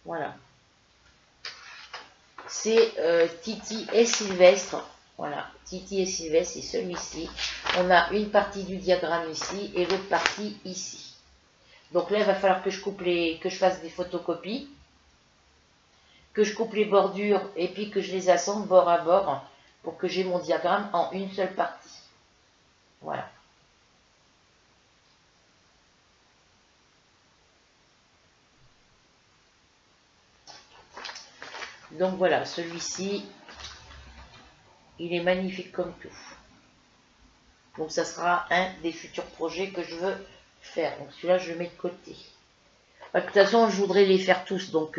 Voilà. C'est Titi et Sylvestre. Voilà, Titi et Sylvestre, c'est celui-ci. On a une partie du diagramme ici et l'autre partie ici. Donc là, il va falloir que je fasse des photocopies, que je coupe les bordures et puis que je les assemble bord à bord pour que j'ai mon diagramme en une seule partie. Voilà. Donc voilà, celui-ci, il est magnifique comme tout. Donc ça sera un des futurs projets que je veux faire. Donc celui-là, je le mets de côté. De toute façon, je voudrais les faire tous. Donc,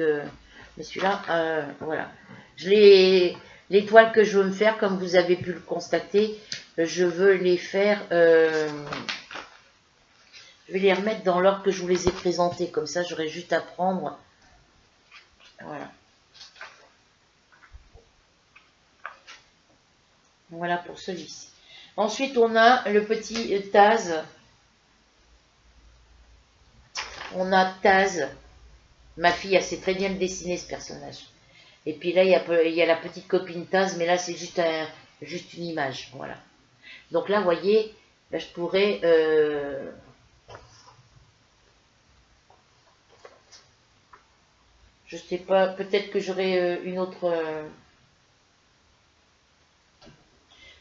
mais celui-là, voilà. Les toiles que je veux me faire, comme vous avez pu le constater, je veux les faire... je vais les remettre dans l'ordre que je vous les ai présentés. Comme ça, j'aurai juste à prendre... Voilà. Voilà pour celui-ci. Ensuite, on a le petit Taz. On a Taz. Ma fille, elle sait très bien le dessiner, ce personnage. Et puis là, il y a la petite copine Taz, mais là, c'est juste une image. Voilà. Donc là, vous voyez, là, je pourrais... je sais pas, peut-être que j'aurai une autre...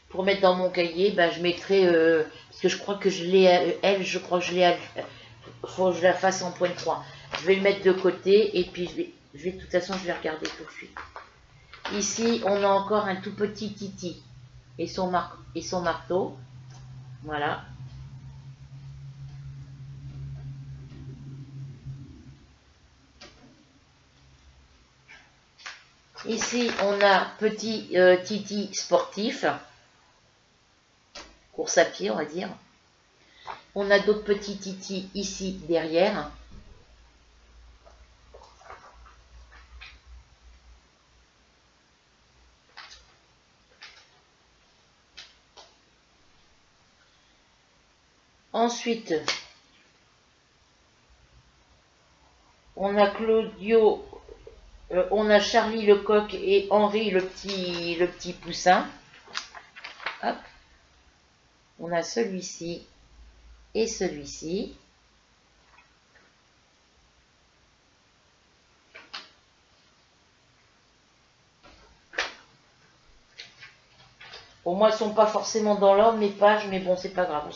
pour mettre dans mon cahier, ben, je mettrai... parce que je crois que je l'ai... elle, faut que je la fasse en point de croix. Je vais le mettre de côté et puis De toute façon, je vais regarder tout de suite. Ici, on a encore un tout petit Titi et son marteau. Voilà. Ici, on a petit Titi sportif. Course à pied, on va dire. On a d'autres petits Titi ici derrière. Ensuite, on a Claudio, on a Charlie le coq et Henri le petit poussin. Hop. On a celui-ci et celui-ci. Bon, moi, ils ne sont pas forcément dans l'ordre, mes pages, mais bon, c'est pas grave.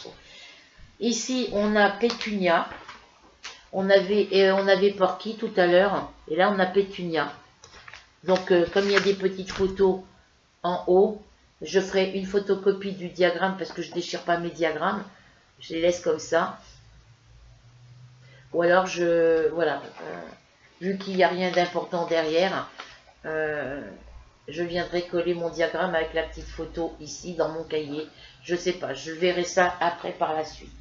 Ici, on a Pétunia. On avait Porky tout à l'heure. Et là, on a Pétunia. Donc, comme il y a des petites photos en haut, je ferai une photocopie du diagramme parce que je ne déchire pas mes diagrammes. Je les laisse comme ça. Ou alors, voilà, vu qu'il n'y a rien d'important derrière, je viendrai coller mon diagramme avec la petite photo ici dans mon cahier. Je sais pas, je verrai ça après par la suite.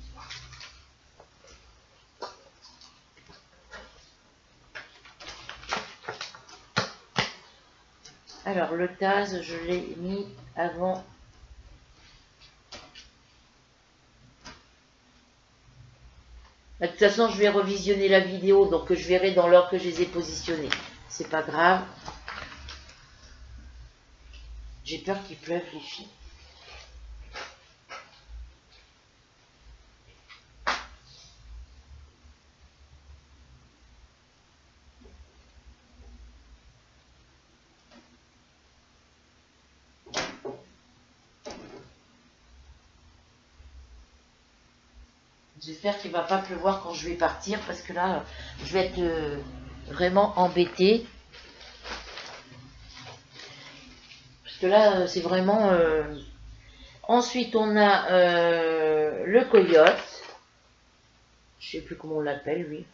Alors, le Taz, je l'ai mis avant. De toute façon, je vais revisionner la vidéo, donc je verrai dans l'ordre que je les ai positionnés. C'est pas grave. J'ai peur qu'il pleuve, les filles. J'espère qu'il ne va pas pleuvoir quand je vais partir, parce que là, je vais être vraiment embêtée. Parce que là, c'est vraiment... Ensuite, on a le coyote. Je ne sais plus comment on l'appelle, lui.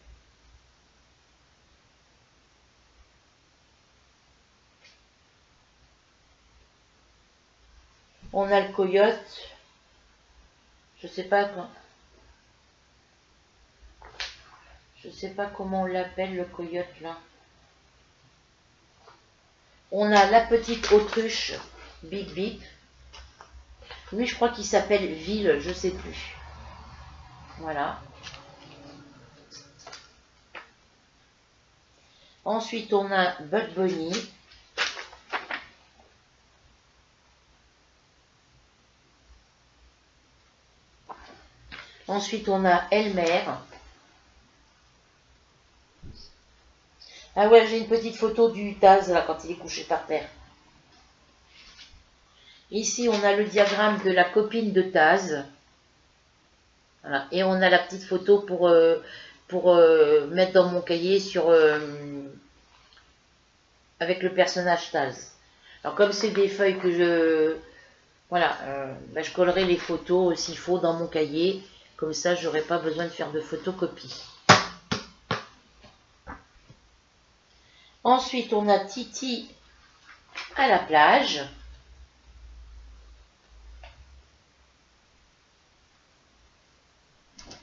On a le coyote. Je sais pas quoi. Je sais pas comment on l'appelle, le coyote, là. On a la petite autruche, Bip Bip. Lui, je crois qu'il s'appelle Ville, je sais plus. Voilà. Ensuite, on a Bud Bunny. Ensuite, on a Elmer. Ah ouais, j'ai une petite photo du Taz, là, quand il est couché par terre. Ici, on a le diagramme de la copine de Taz. Voilà. Et on a la petite photo pour mettre dans mon cahier avec le personnage Taz. Alors, comme c'est des feuilles que je... Voilà, je collerai les photos s'il faut dans mon cahier. Comme ça, j'aurai pas besoin de faire de photocopie. Ensuite, on a Titi à la plage.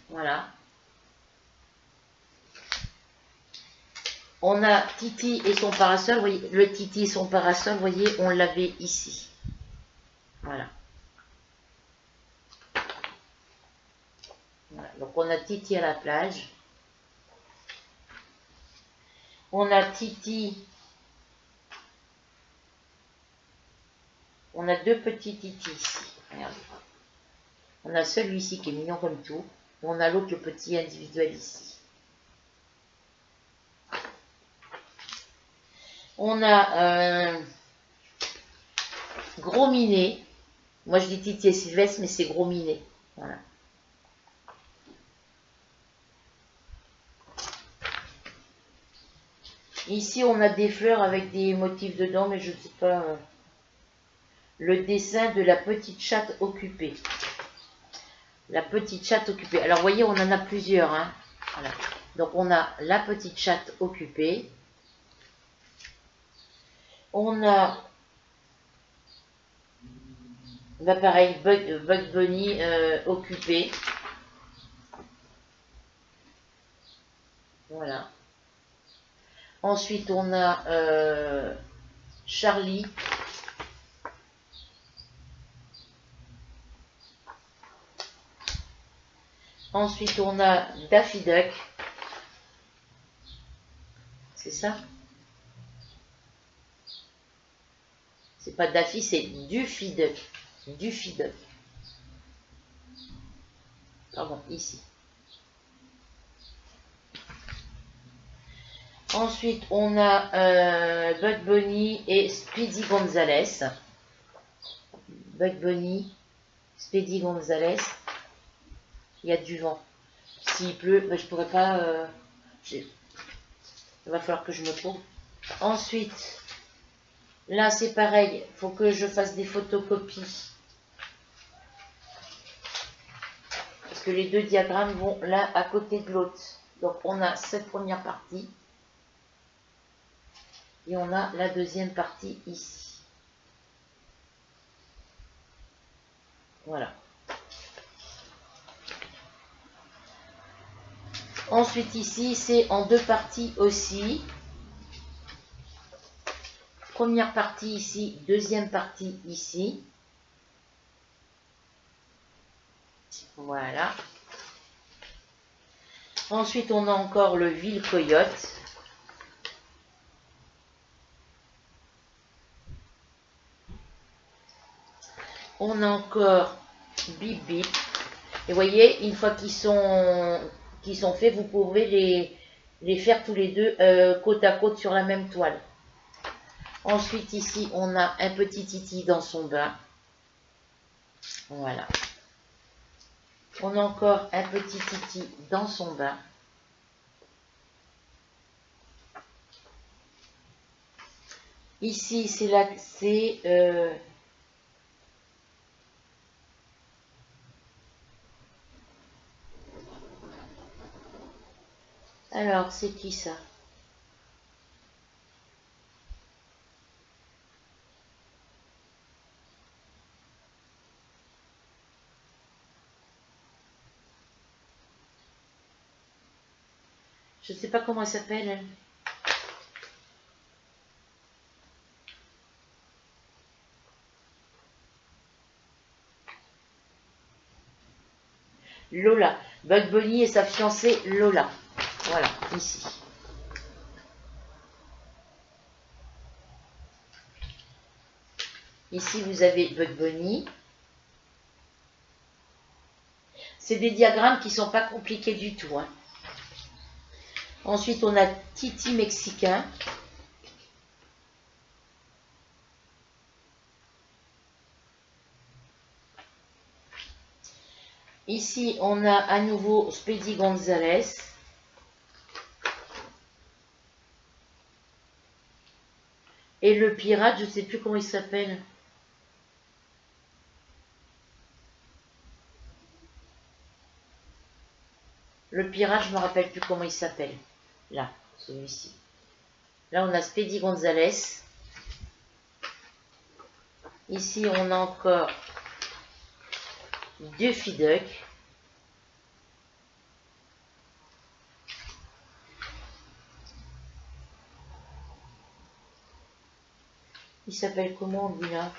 Voilà. On a Titi et son parasol. Vous voyez, le Titi et son parasol, vous voyez, on l'avait ici. Voilà. Voilà. Donc, on a Titi à la plage. On a Titi. On a deux petits Titi ici. Regardez. On a celui-ci qui est mignon comme tout. On a l'autre, le petit individuel ici. On a Gros Minet. Moi, je dis Titi et Sylvestre, mais c'est Gros Minet. Voilà. Ici, on a des fleurs avec des motifs dedans, mais je ne sais pas. Le dessin de la petite chatte occupée. La petite chatte occupée. Alors, vous voyez, on en a plusieurs. Hein. Voilà. Donc, on a la petite chatte occupée. On a, bah pareil, Bug Bunny occupé. Voilà. Ensuite, on a Charlie. Ensuite, on a Daffy Duck. C'est ça? C'est pas Daffy, c'est Duffy Duck. Duffy Duck. Pardon, ici. Ensuite, on a Bug Bunny et Speedy Gonzales. Bug Bunny, Speedy Gonzales. Il y a du vent. S'il pleut, ben, je pourrais pas... il va falloir que je me trouve. Ensuite, là c'est pareil. Il faut que je fasse des photocopies. Parce que les deux diagrammes vont l'un à côté de l'autre. Donc on a cette première partie. Et on a la deuxième partie ici. Voilà. Ensuite ici, c'est en deux parties aussi. Première partie ici, deuxième partie ici. Voilà. Ensuite, on a encore le Ville Coyote. On a encore Bip Bip. Et vous voyez, une fois qu'ils sont faits, vous pouvez les faire tous les deux côte à côte sur la même toile. Ensuite, ici, on a un petit Titi dans son bain. Voilà. On a encore un petit Titi dans son bain. Ici, c'est là, c'est... alors, c'est qui ça? Je ne sais pas comment elle s'appelle, elle. Lola. Bug Bunny et sa fiancée Lola. Voilà, ici. Ici, vous avez Bug Bunny. C'est des diagrammes qui ne sont pas compliqués du tout. Hein. Ensuite, on a Titi mexicain. Ici, on a à nouveau Speedy Gonzales. Et le pirate, je ne sais plus comment il s'appelle. Le pirate, je ne me rappelle plus comment il s'appelle. Là, celui-ci. Là, on a Speedy Gonzales. Ici, on a encore Duffy Duck. Il s'appelle comment, lui, là?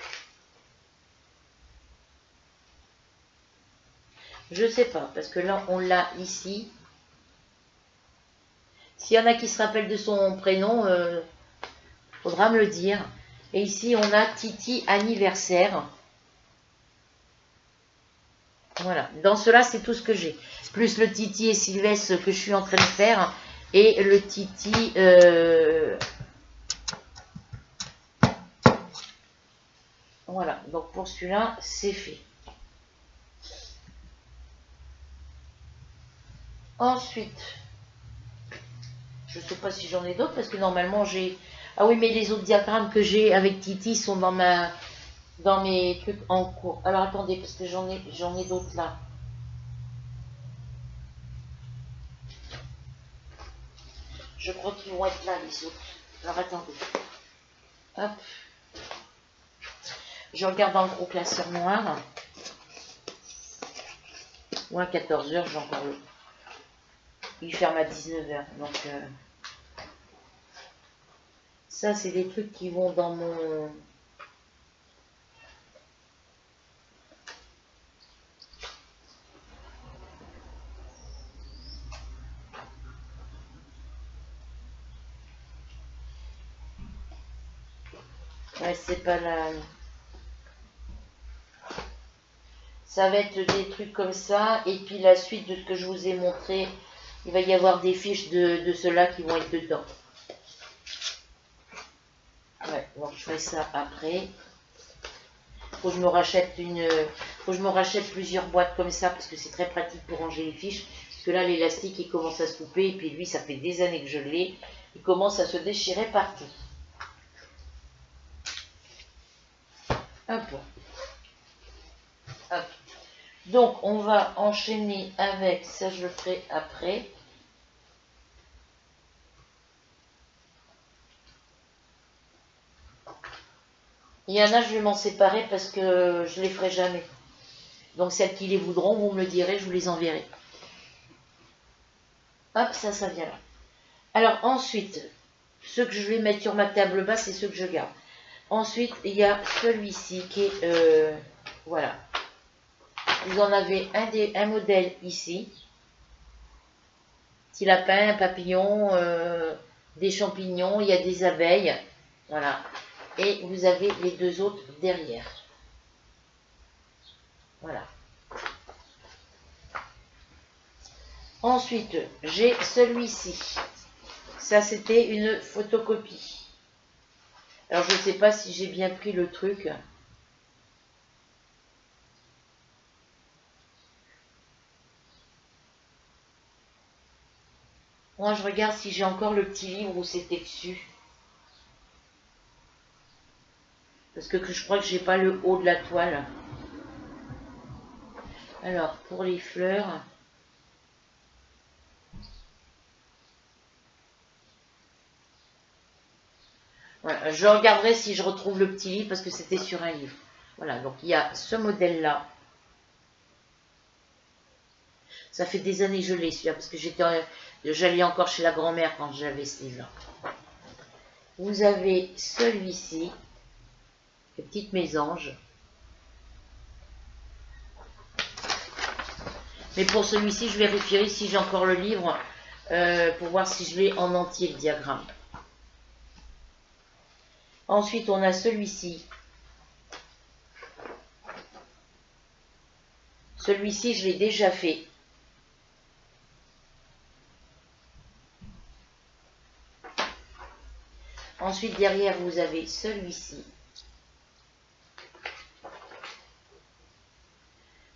Je sais pas, parce que là, on l'a ici. S'il y en a qui se rappellent de son prénom, faudra me le dire. Et ici, on a Titi anniversaire. Voilà. Dans cela, c'est tout ce que j'ai. Plus le Titi et Sylvestre que je suis en train de faire. Et le Titi... Voilà. Donc, pour celui-là, c'est fait. Ensuite, Je sais pas si j'en ai d'autres parce que normalement j'ai... Ah oui, mais les autres diagrammes que j'ai avec Titi sont dans mes trucs en cours. Alors attendez, parce que j'en ai d'autres là. Je crois qu'ils vont être là, les autres. Alors attendez. Hop. Je regarde dans le gros classeur noir. Ou à 14h, j'ai encore le... Il ferme à 19h. Donc, ça, c'est des trucs qui vont dans mon... Ouais, c'est pas la... Ça va être des trucs comme ça. Et puis la suite de ce que je vous ai montré, il va y avoir des fiches de ceux-là qui vont être dedans. Ouais, donc je ferai ça après. Faut que je me rachète plusieurs boîtes comme ça parce que c'est très pratique pour ranger les fiches. Parce que là, l'élastique, il commence à se couper. Et puis lui, ça fait des années que je l'ai. Il commence à se déchirer partout. Hop. Hop. Donc, on va enchaîner avec, ça je le ferai après. Il y en a, je vais m'en séparer parce que je les ferai jamais. Donc, celles qui les voudront, vous me le direz, je vous les enverrai. Hop, ça vient là. Alors, ensuite, ceux que je vais mettre sur ma table basse, c'est ceux que je garde. Ensuite, il y a celui-ci qui est, voilà. Vous en avez un modèle ici. Petit lapin, un papillon, des champignons, il y a des abeilles. Voilà. Et vous avez les deux autres derrière. Voilà. Ensuite, j'ai celui-ci. Ça, c'était une photocopie. Alors, je ne sais pas si j'ai bien pris le truc. Moi, je regarde si j'ai encore le petit livre où c'était dessus. Parce que je crois que j'ai pas le haut de la toile. Alors, pour les fleurs... Voilà, je regarderai si je retrouve le petit livre parce que c'était sur un livre. Voilà, donc il y a ce modèle-là. Ça fait des années que je l'ai celui-là parce que j'allais encore chez la grand-mère quand j'avais ce livre-là. Vous avez celui-ci, les petites mésanges. Mais pour celui-ci, je vérifierai si j'ai encore le livre pour voir si je l'ai en entier, le diagramme. Ensuite, on a celui-ci. Celui-ci, je l'ai déjà fait. Ensuite, derrière, vous avez celui-ci.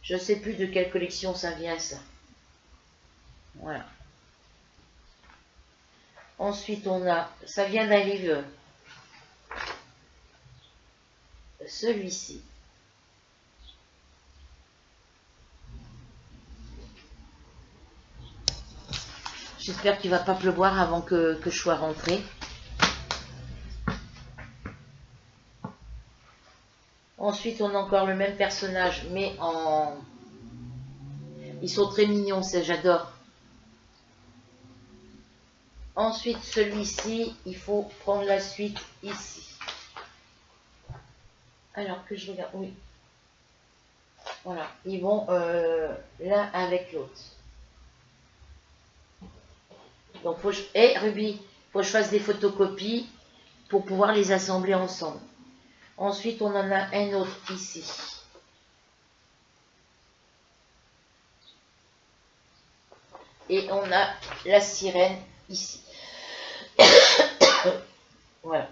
Je ne sais plus de quelle collection ça vient, ça. Voilà. Ensuite, on a... Ça vient d'un livre. Celui-ci. J'espère qu'il ne va pas pleuvoir avant que je sois rentrée. Ensuite, on a encore le même personnage, mais en... Ils sont très mignons, ça j'adore. Ensuite, celui-ci, il faut prendre la suite ici. Alors que je regarde, oui. Voilà, ils vont l'un avec l'autre. Donc, Ruby, faut que je fasse des photocopies pour pouvoir les assembler ensemble. Ensuite, on en a un autre ici. Et on a la sirène ici. Voilà.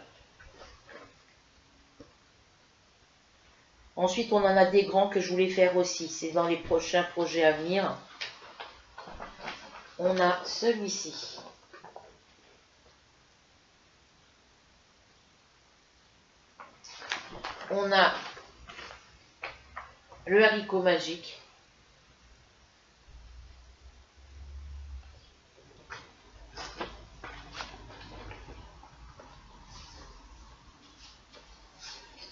Ensuite, on en a des grands que je voulais faire aussi. C'est dans les prochains projets à venir. On a celui-ci. on a le haricot magique.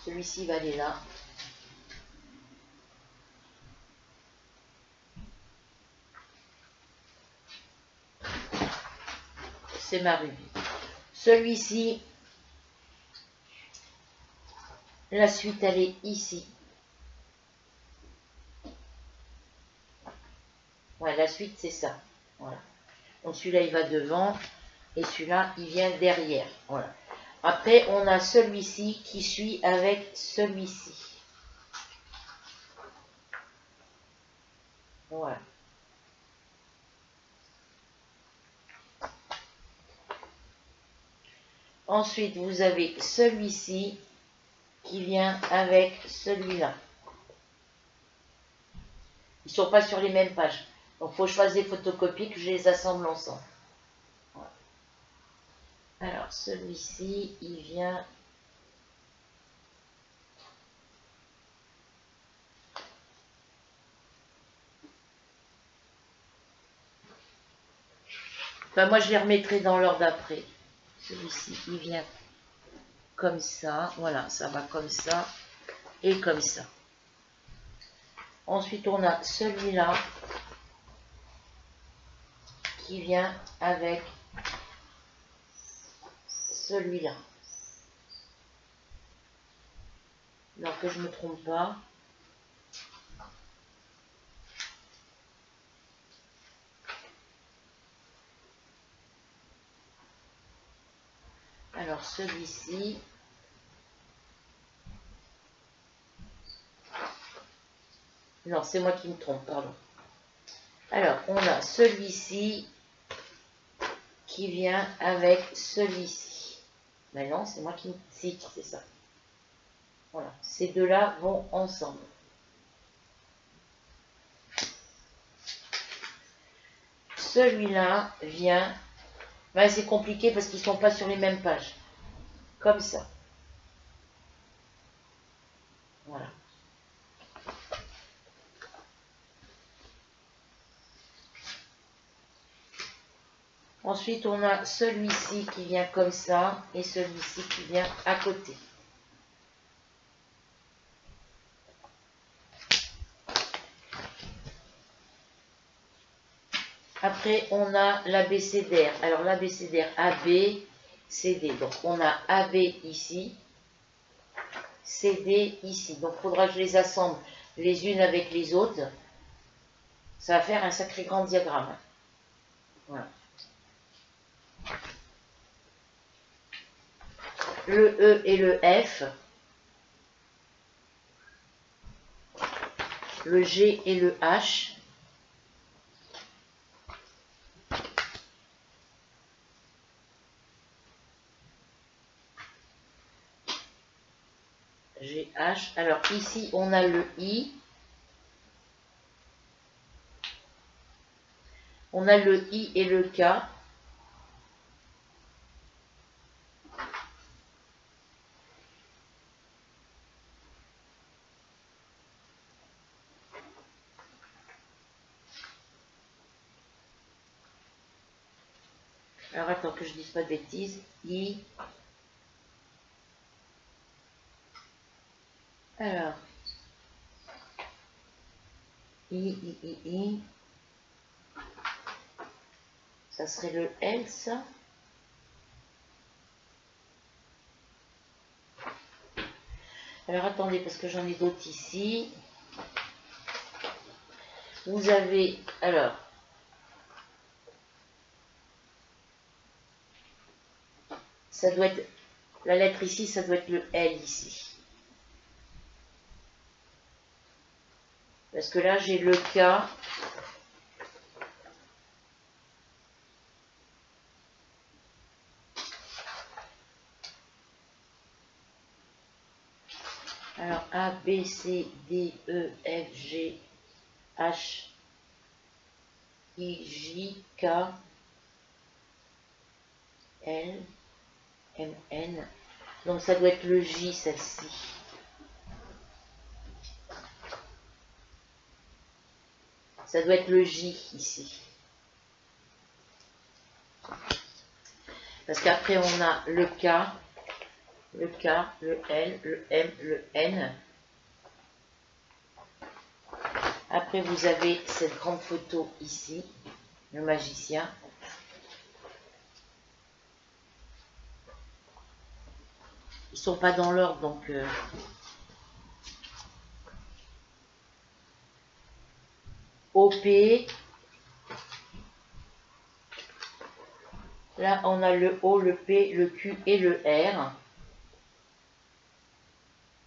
Celui-ci va aller là. C'est ma rubie. Celui-ci, la suite, elle est ici. Ouais, la suite, c'est ça. Voilà. Donc celui-là, il va devant. Et celui-là, il vient derrière. Voilà. Après, on a celui-ci qui suit avec celui-ci. Voilà. Ensuite, vous avez celui-ci qui vient avec celui-là. Ils ne sont pas sur les mêmes pages. Donc, il faut que je fasse des photocopies, que je les assemble ensemble. Voilà. Alors, celui-ci, il vient... Enfin, moi, je les remettrai dans l'ordre d'après. Celui-ci, il vient comme ça. Voilà, ça va comme ça et comme ça. Ensuite, on a celui-là qui vient avec celui-là. Alors que je ne me trompe pas. Alors, celui-ci... Non, c'est moi qui me trompe, pardon. Alors, on a celui-ci qui vient avec celui-ci. Mais non, c'est moi qui me... Si, c'est ça. Voilà, ces deux-là vont ensemble. Celui-là vient... Ben, c'est compliqué parce qu'ils ne sont pas sur les mêmes pages. Comme ça. Voilà. Ensuite, on a celui-ci qui vient comme ça et celui-ci qui vient à côté. Après, on a l'abécédaire. Alors, l'abécédaire AB, CD. Donc, on a AB ici, CD ici. Donc, il faudra que je les assemble les unes avec les autres. Ça va faire un sacré grand diagramme. Voilà. Le E et le F. Le G et le H. GH. Alors ici, on a le I. On a le I et le K. Alors attends que je dise pas de bêtises. I. Alors. I. Ça serait le L, ça. Alors attendez, parce que j'en ai d'autres ici. Vous avez, alors, ça doit être, la lettre ici, ça doit être le L ici. Parce que là, j'ai le K. Alors, A, B, C, D, E, F, G, H, I, J, K, L, M, N. Donc, ça doit être le J, celle-ci. Ça doit être le J ici. Parce qu'après, on a le K, le L, le M, le N. Après, vous avez cette grande photo ici, le magicien. Ils sont pas dans l'ordre, donc... OP. Là, on a le O, le P, le Q et le R.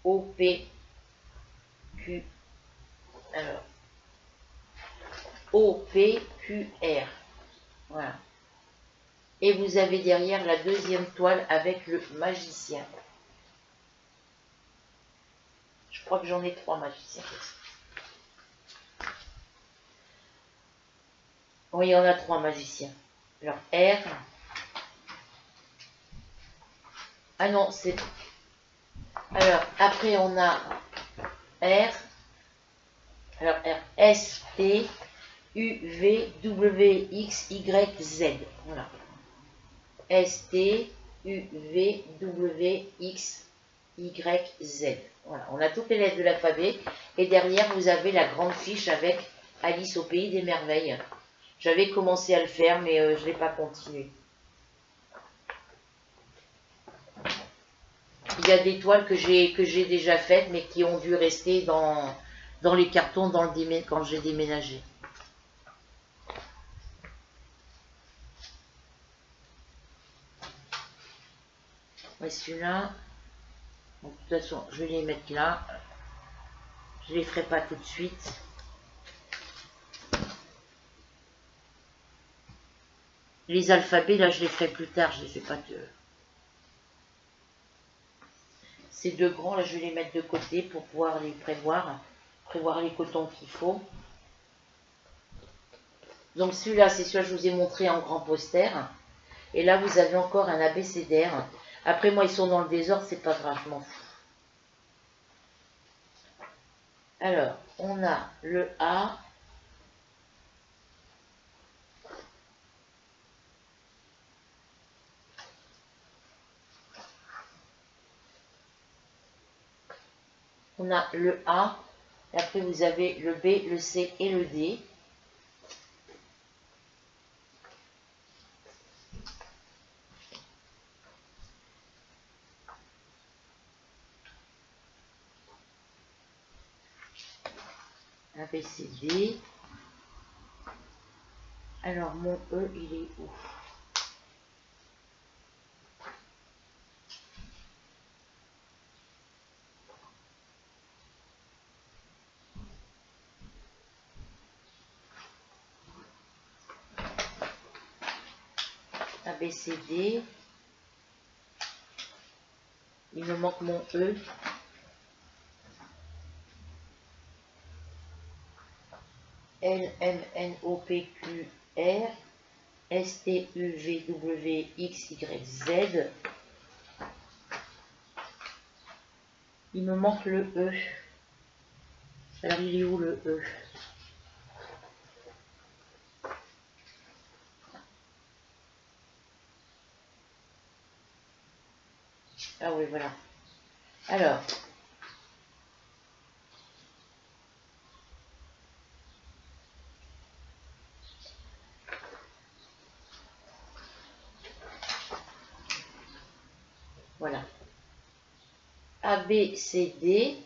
O, P, Q. Alors, O, P, Q, R. Voilà. Et vous avez derrière la deuxième toile avec le magicien. Je crois que j'en ai 3 magiciens. Oui, il y en a 3 magiciens. Alors, R. Ah non, c'est... Alors, après, on a R. Alors, R. S, T, U, V, W, X, Y, Z. Voilà. S, T, U, V, W, X, Y, Z. Voilà. On a toutes les lettres de l'alphabet. Et derrière, vous avez la grande fiche avec Alice au pays des merveilles. J'avais commencé à le faire, mais je ne l'ai pas continué. Il y a des toiles que j'ai déjà faites, mais qui ont dû rester dans les cartons quand j'ai déménagé. Et celui-là, de toute façon, je vais les mettre là. Je ne les ferai pas tout de suite. Les alphabets, là, je les ferai plus tard. Je les fais pas de... Ces 2 grands, là, je vais les mettre de côté pour pouvoir les prévoir les cotons qu'il faut. Donc celui-là, c'est celui que je vous ai montré en grand poster. Et là, vous avez encore un abécédaire. Après, moi, ils sont dans le désordre, c'est pas grave, je m'en fous. Alors, on a le A. On a le A. Et après, vous avez le B, le C et le D. A, B, C, D. Alors, mon E, il est où? A, B, C, D. Il me manque mon E. L, M, N, O, P, Q, R. S, T, U, V, W, X, Y, Z. Il me manque le E. Alors, il est où le E? Ah oui, voilà. Alors, voilà. A, B, C, D.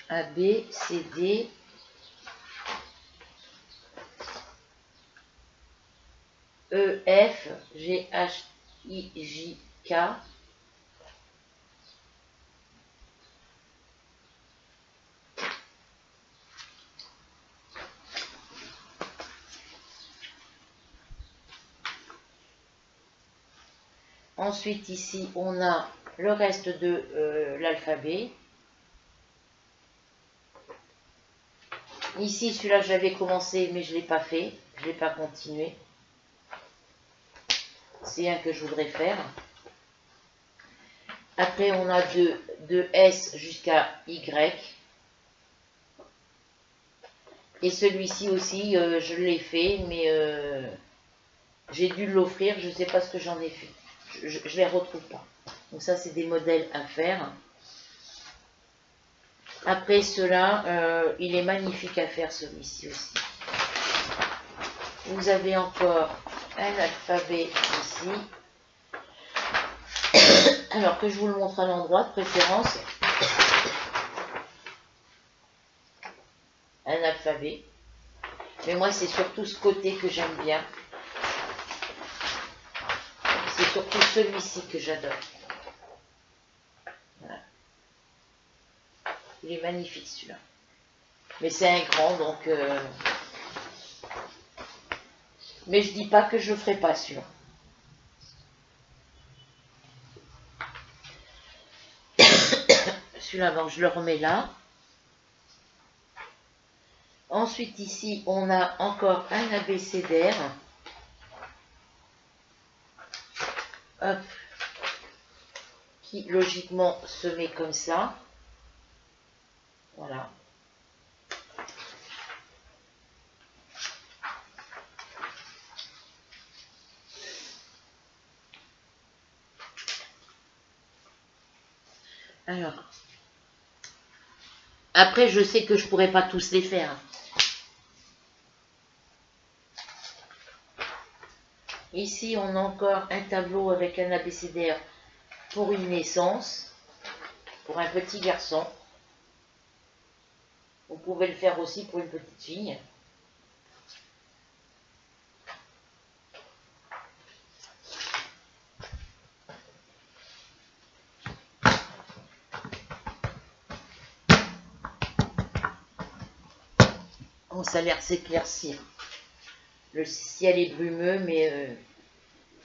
A, B, C, D. E, F, G, H, I, J, K. Ensuite, ici, on a le reste de l'alphabet. Ici, celui-là, j'avais commencé, mais je ne l'ai pas fait. Je ne l'ai pas continué. C'est un que je voudrais faire. Après, on a de S jusqu'à Y. Et celui-ci aussi, je l'ai fait, mais j'ai dû l'offrir, je ne sais pas ce que j'en ai fait. Je ne les retrouve pas. Donc ça, c'est des modèles à faire. Après cela, il est magnifique à faire celui-ci aussi. Vous avez encore un alphabet ici. Alors que je vous le montre à l'endroit de préférence. Un alphabet. Mais moi, c'est surtout ce côté que j'aime bien. C'est surtout celui-ci que j'adore. Voilà. Il est magnifique celui-là. Mais c'est un grand, donc... Mais je dis pas que je ne ferai pas celui-là. Celui-là, donc je le remets là. Ensuite, ici, on a encore un abécédaire. Hop. Qui, logiquement, se met comme ça. Voilà. Alors. Après, je sais que je ne pourrais pas tous les faire. Ici, on a encore un tableau avec un abécédaire pour une naissance, pour un petit garçon. Vous pouvez le faire aussi pour une petite fille. Oh, ça a l'air de s'éclaircir. Le ciel est brumeux, mais...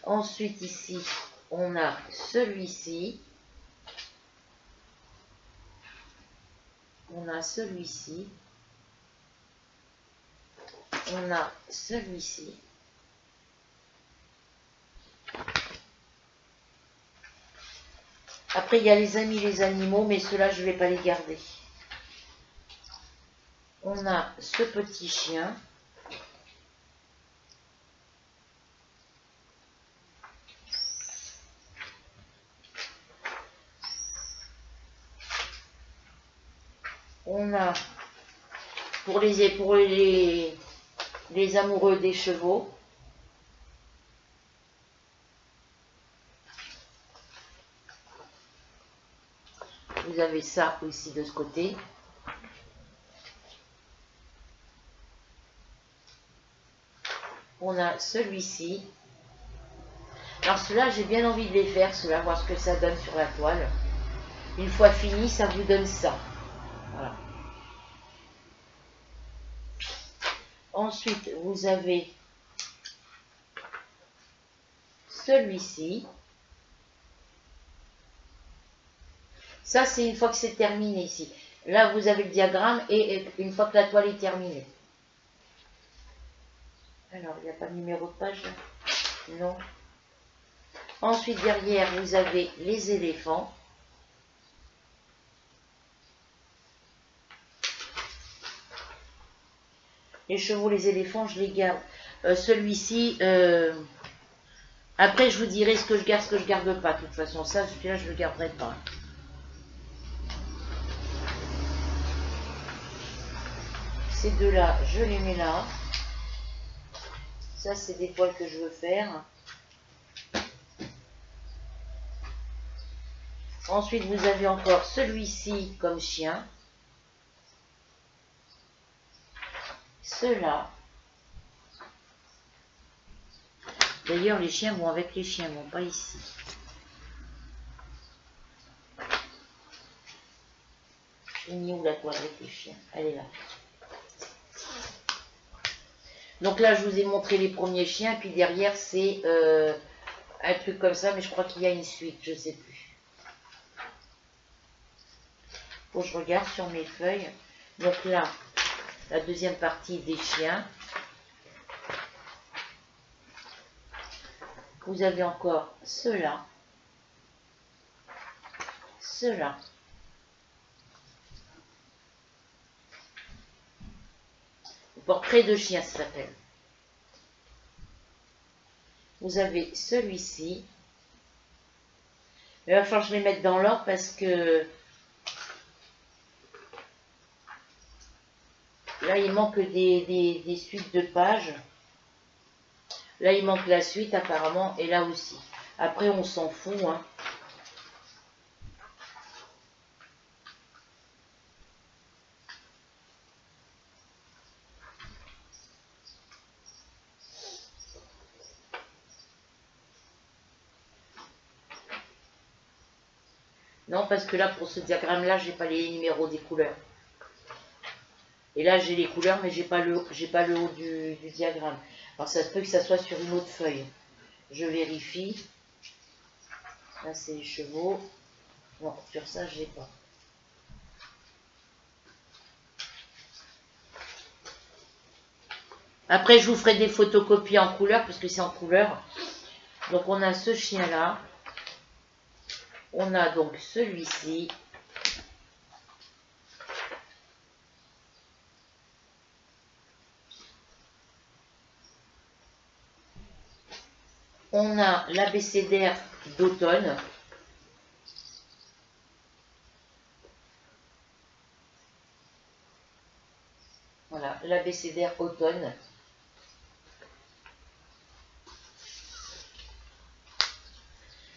Ensuite, ici, on a celui-ci. On a celui-ci. On a celui-ci. Après, il y a les amis, les animaux, mais ceux-là, je ne vais pas les garder. On a ce petit chien. On a pour les amoureux des chevaux. Vous avez ça aussi de ce côté. On a celui-ci. Alors ceux-là, j'ai bien envie de les faire, ceux-là, voir ce que ça donne sur la toile. Une fois fini, ça vous donne ça. Voilà. Ensuite, vous avez celui-ci. Ça, c'est une fois que c'est terminé ici. Là, vous avez le diagramme et une fois que la toile est terminée. Alors, il n'y a pas de numéro de page là? Non. Ensuite, derrière, vous avez les éléphants. Les chevaux, les éléphants, je les garde. Celui-ci, après, je vous dirai ce que je garde, ce que je garde pas. De toute façon, ça, celui-là, je ne le garderai pas. Ces deux-là, je les mets là. Ça, c'est des toiles que je veux faire. Ensuite, vous avez encore celui-ci comme chien. Ceux-là. D'ailleurs, les chiens vont avec les chiens, vont pas ici. J'ai mis où la toile avec les chiens? Elle est là. Donc là, je vous ai montré les premiers chiens, puis derrière, c'est un truc comme ça, mais je crois qu'il y a une suite, je ne sais plus. Faut que je regarde sur mes feuilles. Donc là, la deuxième partie des chiens. Vous avez encore ceux-là. Portrait de chien, ça s'appelle. Vous avez celui-ci. Il va falloir que je les mette dans l'ordre parce que là, il manque des suites de pages. Là, il manque la suite apparemment et là aussi. Après, on s'en fout, hein. Non, parce que là, pour ce diagramme-là, j'ai pas les numéros des couleurs. Et là, j'ai les couleurs, mais j'ai pas le haut du diagramme. Alors, ça se peut que ça soit sur une autre feuille. Je vérifie. Là, c'est les chevaux. Non, sur ça, je l'ai pas. Après, je vous ferai des photocopies en couleur, parce que c'est en couleur. Donc, on a ce chien-là. On a donc celui-ci. On a l'abécédaire d'automne. Voilà, l'abécédaire automne.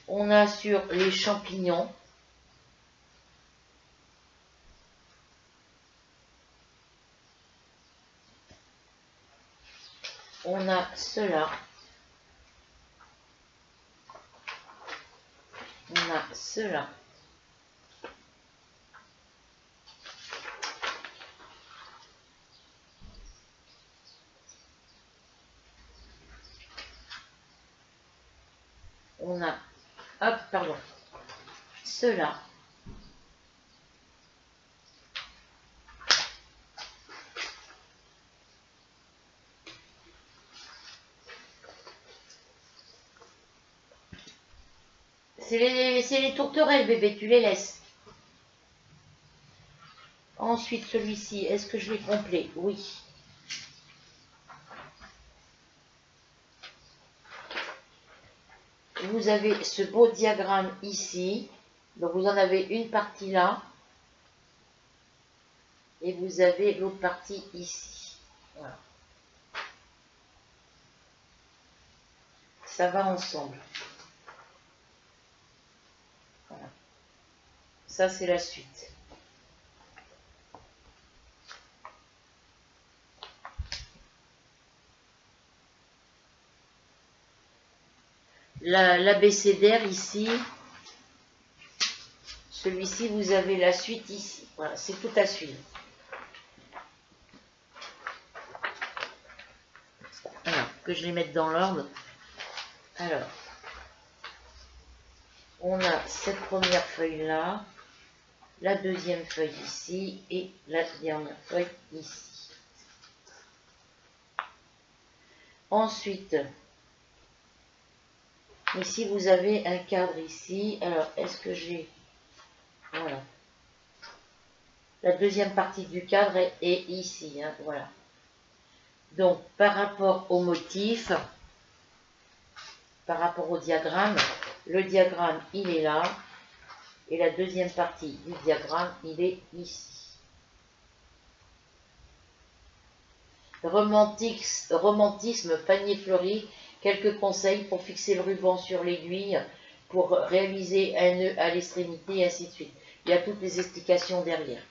On a sur les champignons. On a cela. On a cela. On a, hop, pardon, cela. C'est les tourterelles, bébé, tu les laisses. Ensuite, celui-ci, est-ce que je l'ai complet? Oui. Vous avez ce beau diagramme ici. Donc, vous en avez une partie là. Et vous avez l'autre partie ici. Voilà. Ça va ensemble. Voilà. Ça, c'est la suite. L'abécédaire ici, celui-ci, vous avez la suite ici. Voilà, c'est tout à suivre. Alors, que je les mette dans l'ordre. Alors, on a cette première feuille-là, la deuxième feuille ici et la dernière feuille ici. Ensuite, ici, vous avez un cadre ici. Alors, est-ce que j'ai... Voilà. La deuxième partie du cadre est ici. Hein, voilà. Donc, par rapport au motif, par rapport au diagramme, le diagramme, il est là. Et la deuxième partie du diagramme, il est ici. Romantisme, panier fleuri, quelques conseils pour fixer le ruban sur l'aiguille, pour réaliser un nœud à l'extrémité, et ainsi de suite. Il y a toutes les explications derrière.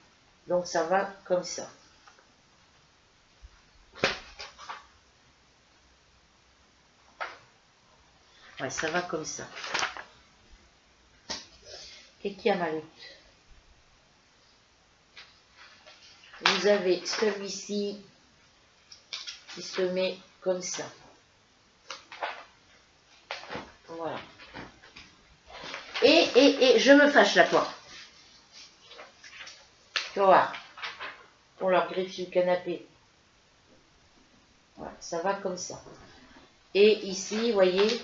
Donc ça va comme ça. Ouais, ça va comme ça. Qu'est-ce qu'il y a, Maloute? Vous avez celui-ci qui se met comme ça. Voilà. Et je me fâche là, toi. Tu vas voir. On leur griffe sur le canapé. Voilà, ça va comme ça. Et ici, vous voyez,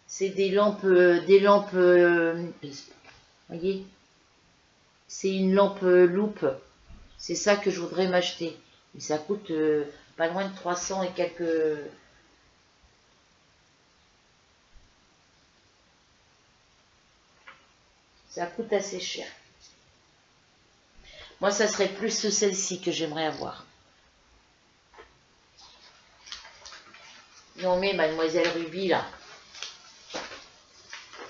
c'est des lampes, voyez, c'est une lampe loupe. C'est ça que je voudrais m'acheter. Et ça coûte pas loin de 300 et quelques... Ça coûte assez cher. Moi, ça serait plus celle-ci que j'aimerais avoir. Non, mais Mademoiselle Ruby, là.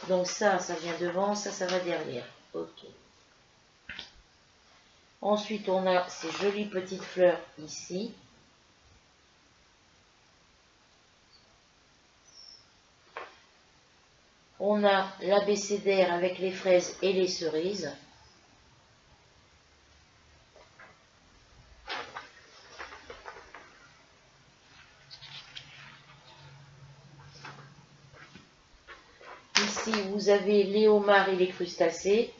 Donc ça vient devant, ça va derrière. Ok. Ensuite, on a ces jolies petites fleurs ici. On a l'abécédaire avec les fraises et les cerises. Ici, vous avez les homards et les crustacés.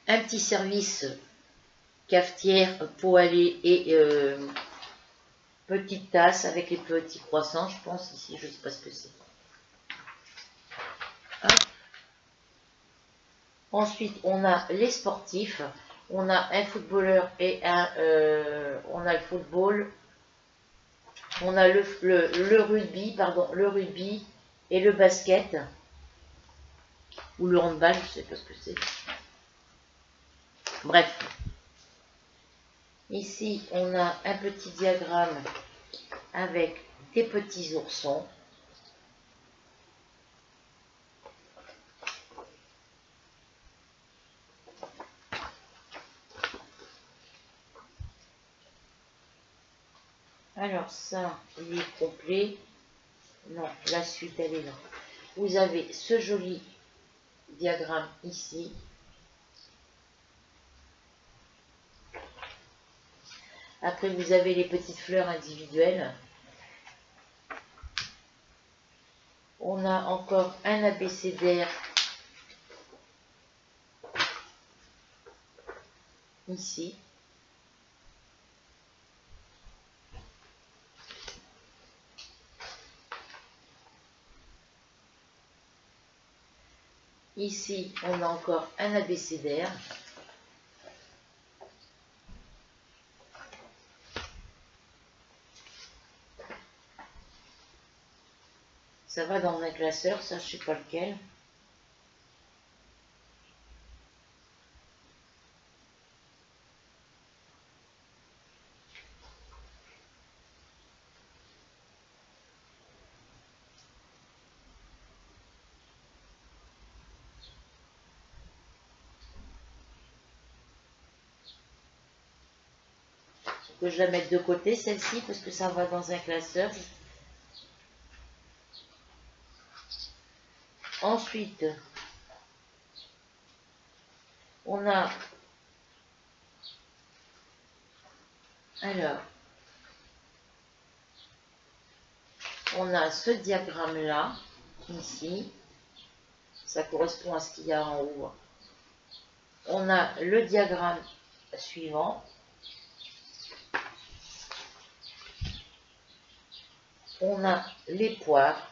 Un petit service cafetière, poêlée et petite tasse avec les petits croissants, je pense, ici, je ne sais pas ce que c'est. Ensuite, on a les sportifs. On a un footballeur et on a le football. On a le rugby et le basket. Ou le handball, je ne sais pas ce que c'est. Bref. Ici, on a un petit diagramme avec des petits oursons. Alors ça, il est complet. Non, la suite, elle est là. Vous avez ce joli diagramme ici. Après, vous avez les petites fleurs individuelles. On a encore un abécédaire ici. Ici, on a encore un abécédaire. Ça va dans un classeur, ça je sais pas lequel. Faut que je la mette de côté celle-ci parce que ça va dans un classeur. Ensuite, on a ce diagramme-là, ici. Ça correspond à ce qu'il y a en haut. On a le diagramme suivant. On a les poires.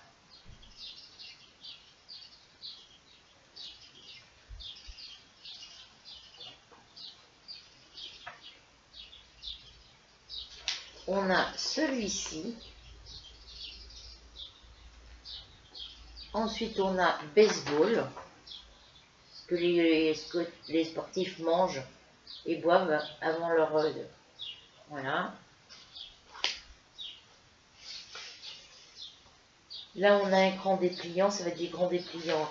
On a celui-ci. Ensuite, on a baseball, ce que les sportifs mangent et boivent avant leur... voilà. Là, on a un grand dépliant, ça va être des grands dépliants.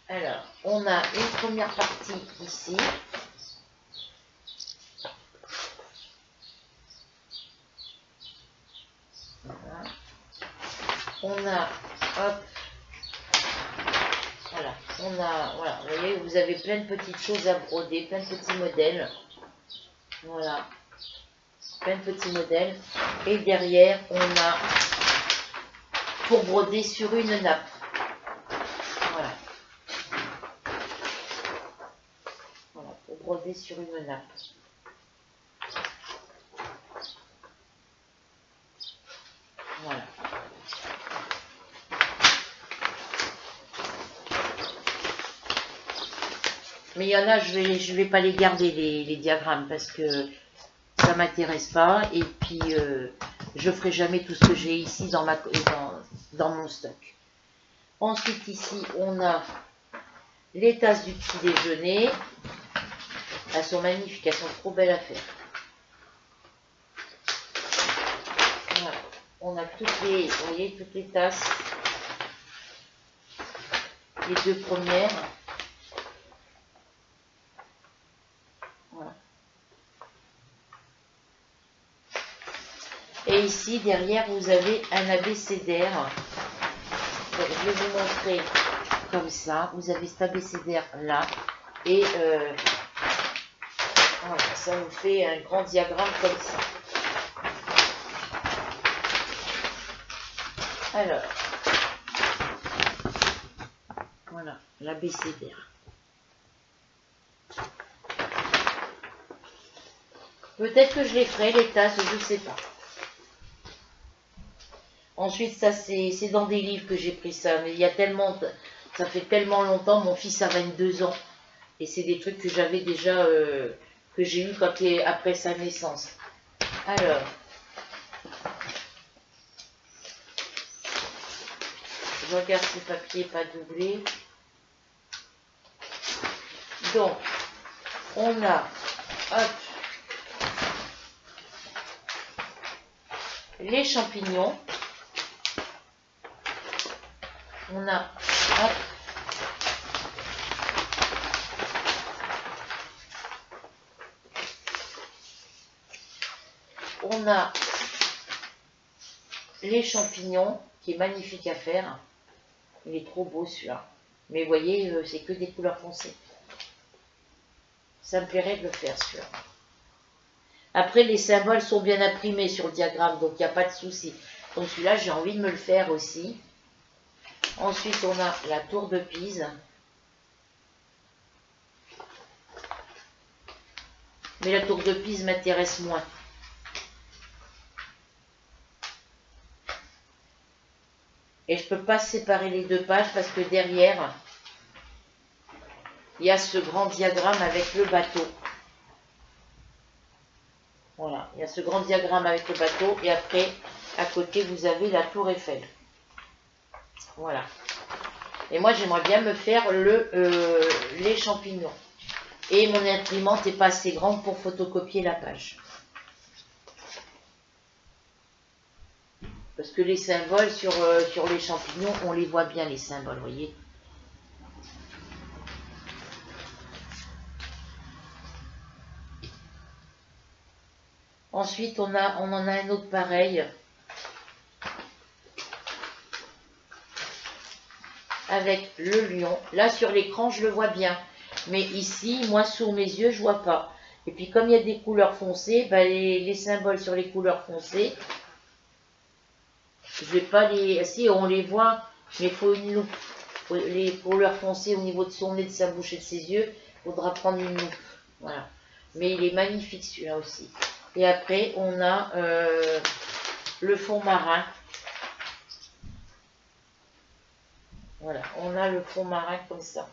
Alors, on a une première partie ici. Voilà. On a, hop, voilà, voilà, vous voyez, vous avez plein de petites choses à broder, plein de petits modèles. Voilà, plein de petits modèles. Et derrière, on a pour broder sur une nappe. Voilà. Voilà, pour broder sur une nappe. Mais il y en a, je vais pas les garder, les diagrammes, parce que ça m'intéresse pas. Et puis, je ferai jamais tout ce que j'ai ici dans mon stock. Ensuite, ici, on a les tasses du petit déjeuner. Elles sont magnifiques, elles sont trop belles à faire. Voilà. On a vous voyez, toutes les tasses. Les deux premières. Voilà. Et ici, derrière, vous avez un abécédaire. Je vais vous montrer comme ça. Vous avez cet abécédaire là. Et voilà, ça vous fait un grand diagramme comme ça. Alors, voilà, l'abécédaire. Peut-être que je les ferai, les tasses, je ne sais pas. Ensuite, ça, c'est dans des livres que j'ai pris ça. Mais il y a tellement, ça fait tellement longtemps, mon fils a 22 ans. Et c'est des trucs que j'avais déjà, que j'ai eu après sa naissance. Alors, je regarde si le papier n'est pas doublé. Donc, on a, hop, les champignons. On a, hop, on a les champignons, qui est magnifique à faire. Il est trop beau celui-là. Mais vous voyez, c'est que des couleurs foncées. Ça me plairait de le faire celui-là. Après, les symboles sont bien imprimés sur le diagramme, donc il n'y a pas de souci. Donc celui-là, j'ai envie de me le faire aussi. Ensuite, on a la tour de Pise. Mais la tour de Pise m'intéresse moins. Et je ne peux pas séparer les deux pages parce que derrière, il y a ce grand diagramme avec le bateau. Voilà, il y a ce grand diagramme avec le bateau. Et après, à côté, vous avez la tour Eiffel. Voilà. Et moi, j'aimerais bien me faire les champignons. Et mon imprimante n'est pas assez grande pour photocopier la page. Parce que les symboles sur les champignons, on les voit bien, les symboles, vous voyez. Ensuite, on en a un autre pareil. Avec le lion. Là, sur l'écran, je le vois bien. Mais ici, moi, sous mes yeux, je vois pas. Et puis, comme il y a des couleurs foncées, ben, les symboles sur les couleurs foncées, je vais pas les... Si, on les voit, mais il faut une loupe. Les couleurs foncées au niveau de son nez, de sa bouche et de ses yeux, il faudra prendre une loupe. Voilà. Mais il est magnifique, celui-là aussi. Et après, on a le fond marin. Voilà, on a le fond marin comme ça.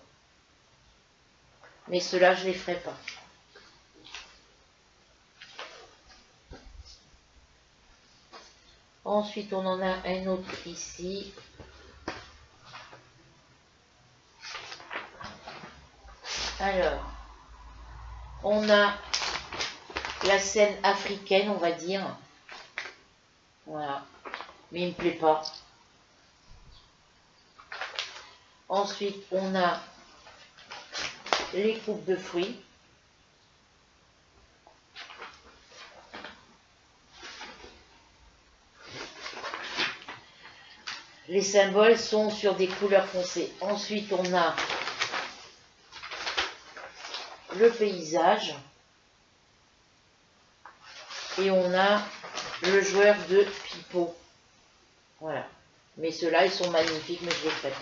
Mais ceux-là, je ne les ferai pas. Ensuite, on en a un autre ici. Alors, on a la scène africaine, on va dire. Voilà. Mais il ne me plaît pas. Ensuite, on a les coupes de fruits. Les symboles sont sur des couleurs foncées. Ensuite, on a le paysage. Et on a le joueur de pipeau. Voilà. Mais ceux-là, ils sont magnifiques, mais je les ferai pas.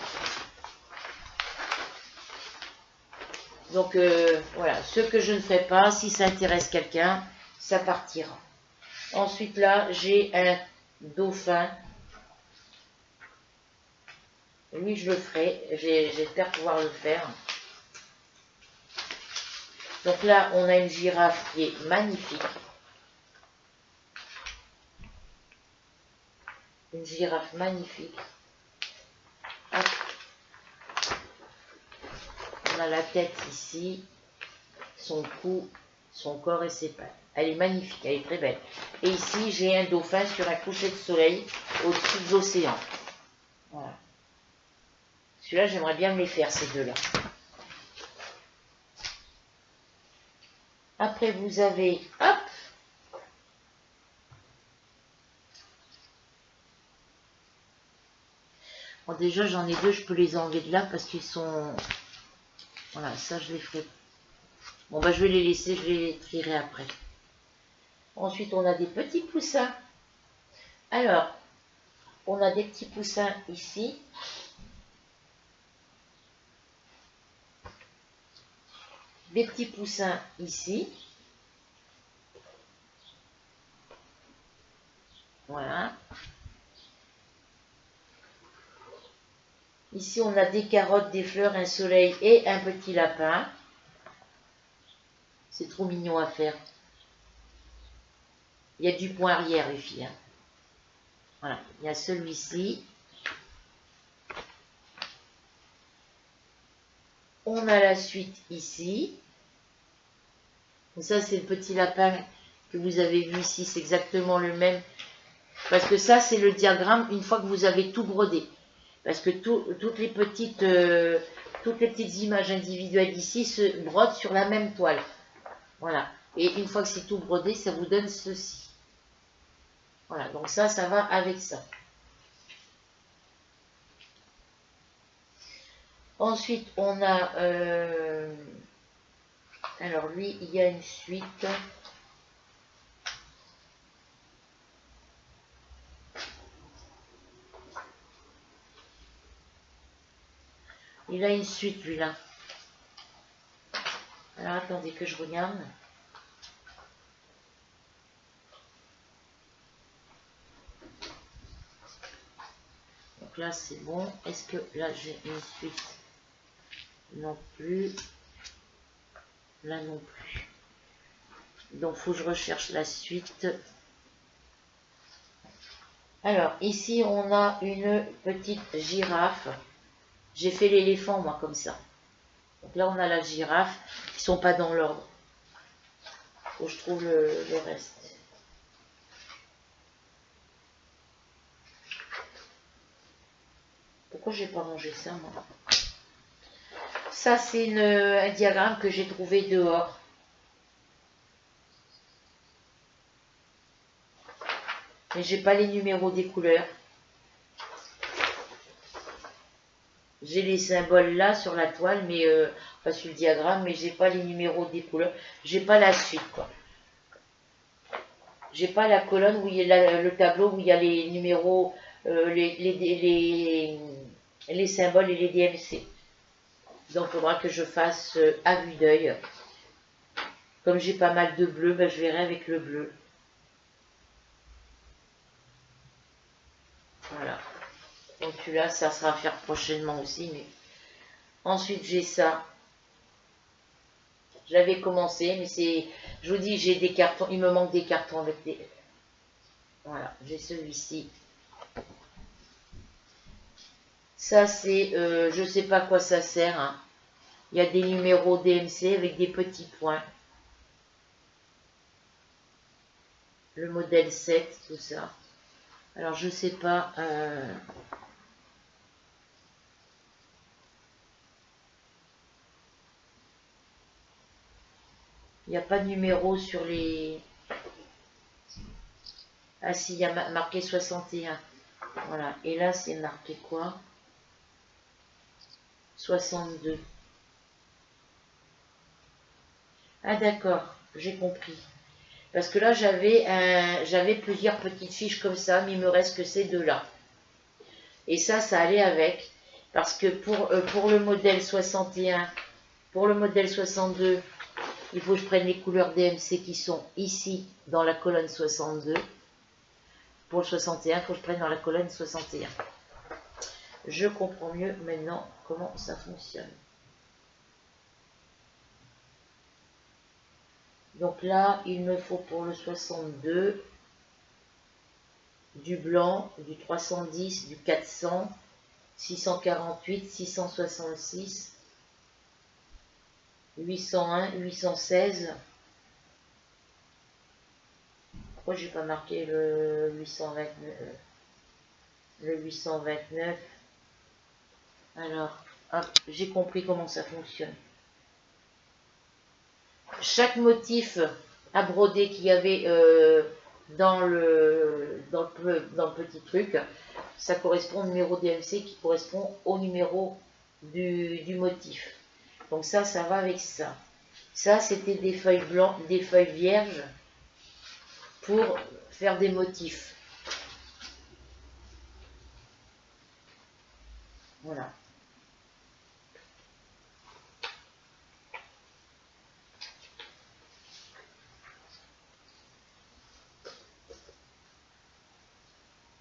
Donc, voilà. Ceux que je ne ferai pas, si ça intéresse quelqu'un, ça partira. Ensuite, là, j'ai un dauphin. Lui, je le ferai. J'espère pouvoir le faire. Donc là, on a une girafe qui est magnifique. Une girafe magnifique. Hop. On a la tête ici, son cou, son corps et ses pattes. Elle est magnifique, elle est très belle. Et ici, j'ai un dauphin sur un coucher de soleil au-dessus de l'océan. Voilà. Celui-là, j'aimerais bien me les faire, ces deux-là. Après, vous avez, hop, bon, déjà, j'en ai deux, je peux les enlever de là parce qu'ils sont... Voilà, ça, je les ferai. Bon, bah, je vais les laisser, je les trierai après. Ensuite, on a des petits poussins. Alors, on a des petits poussins ici. Des petits poussins ici. Voilà. Ici, on a des carottes, des fleurs, un soleil et un petit lapin. C'est trop mignon à faire. Il y a du point arrière, les filles. Hein. Voilà. Il y a celui-ci. On a la suite ici. Donc ça, c'est le petit lapin que vous avez vu ici. C'est exactement le même. Parce que ça, c'est le diagramme une fois que vous avez tout brodé. Parce que toutes les petites images individuelles ici se brodent sur la même toile. Voilà. Et une fois que c'est tout brodé, ça vous donne ceci. Voilà. Donc ça va avec ça. Ensuite, on a... alors lui, il y a une suite. Il a une suite, lui-là. Alors, attendez que je regarde. Donc là, c'est bon. Est-ce que là, j'ai une suite? Non plus. Là, non plus. Donc, il faut que je recherche la suite. Alors, ici, on a une petite girafe. J'ai fait l'éléphant, moi, comme ça. Donc là, on a la girafe. Ils ne sont pas dans l'ordre. Faut que je trouve le reste. Pourquoi j'ai pas mangé ça, moi? Ça, c'est un diagramme que j'ai trouvé dehors. Mais j'ai pas les numéros des couleurs. J'ai les symboles là sur la toile, mais pas sur le diagramme, mais j'ai pas les numéros des couleurs. J'ai pas la suite, quoi. J'ai pas la colonne où il y a le tableau où il y a les numéros, les symboles et les DMC. Donc il faudra que je fasse à vue d'œil. Comme j'ai pas mal de bleu, ben, je verrai avec le bleu. Voilà. Donc celui-là, ça sera à faire prochainement aussi. Mais ensuite, j'ai ça. J'avais commencé, mais c'est... Je vous dis, j'ai des cartons. Il me manque des cartons avec des... Voilà, j'ai celui-ci. Ça, c'est... je sais pas à quoi ça sert. Hein. Il y a des numéros DMC avec des petits points. Le modèle 7, tout ça. Alors, je sais pas... il n'y a pas de numéro sur les... Ah si, il y a marqué 61. Voilà. Et là, c'est marqué quoi? 62. Ah d'accord, j'ai compris. Parce que là, j'avais plusieurs petites fiches comme ça, mais il me reste que ces deux-là. Et ça allait avec. Parce que pour le modèle 61, pour le modèle 62, il faut que je prenne les couleurs DMC qui sont ici, dans la colonne 62. Pour le 61, il faut que je prenne dans la colonne 61. Je comprends mieux maintenant comment ça fonctionne. Donc là, il me faut pour le 62 du blanc, du 310, du 400, 648, 666, 801, 816. Pourquoi j'ai pas marqué le 829? Le 829. Alors, hop, j'ai compris comment ça fonctionne. Chaque motif à broder qu'il y avait dans le petit truc, ça correspond au numéro DMC qui correspond au numéro du motif. Donc ça va avec ça. Ça, c'était des feuilles blanches, des feuilles vierges pour faire des motifs. Voilà.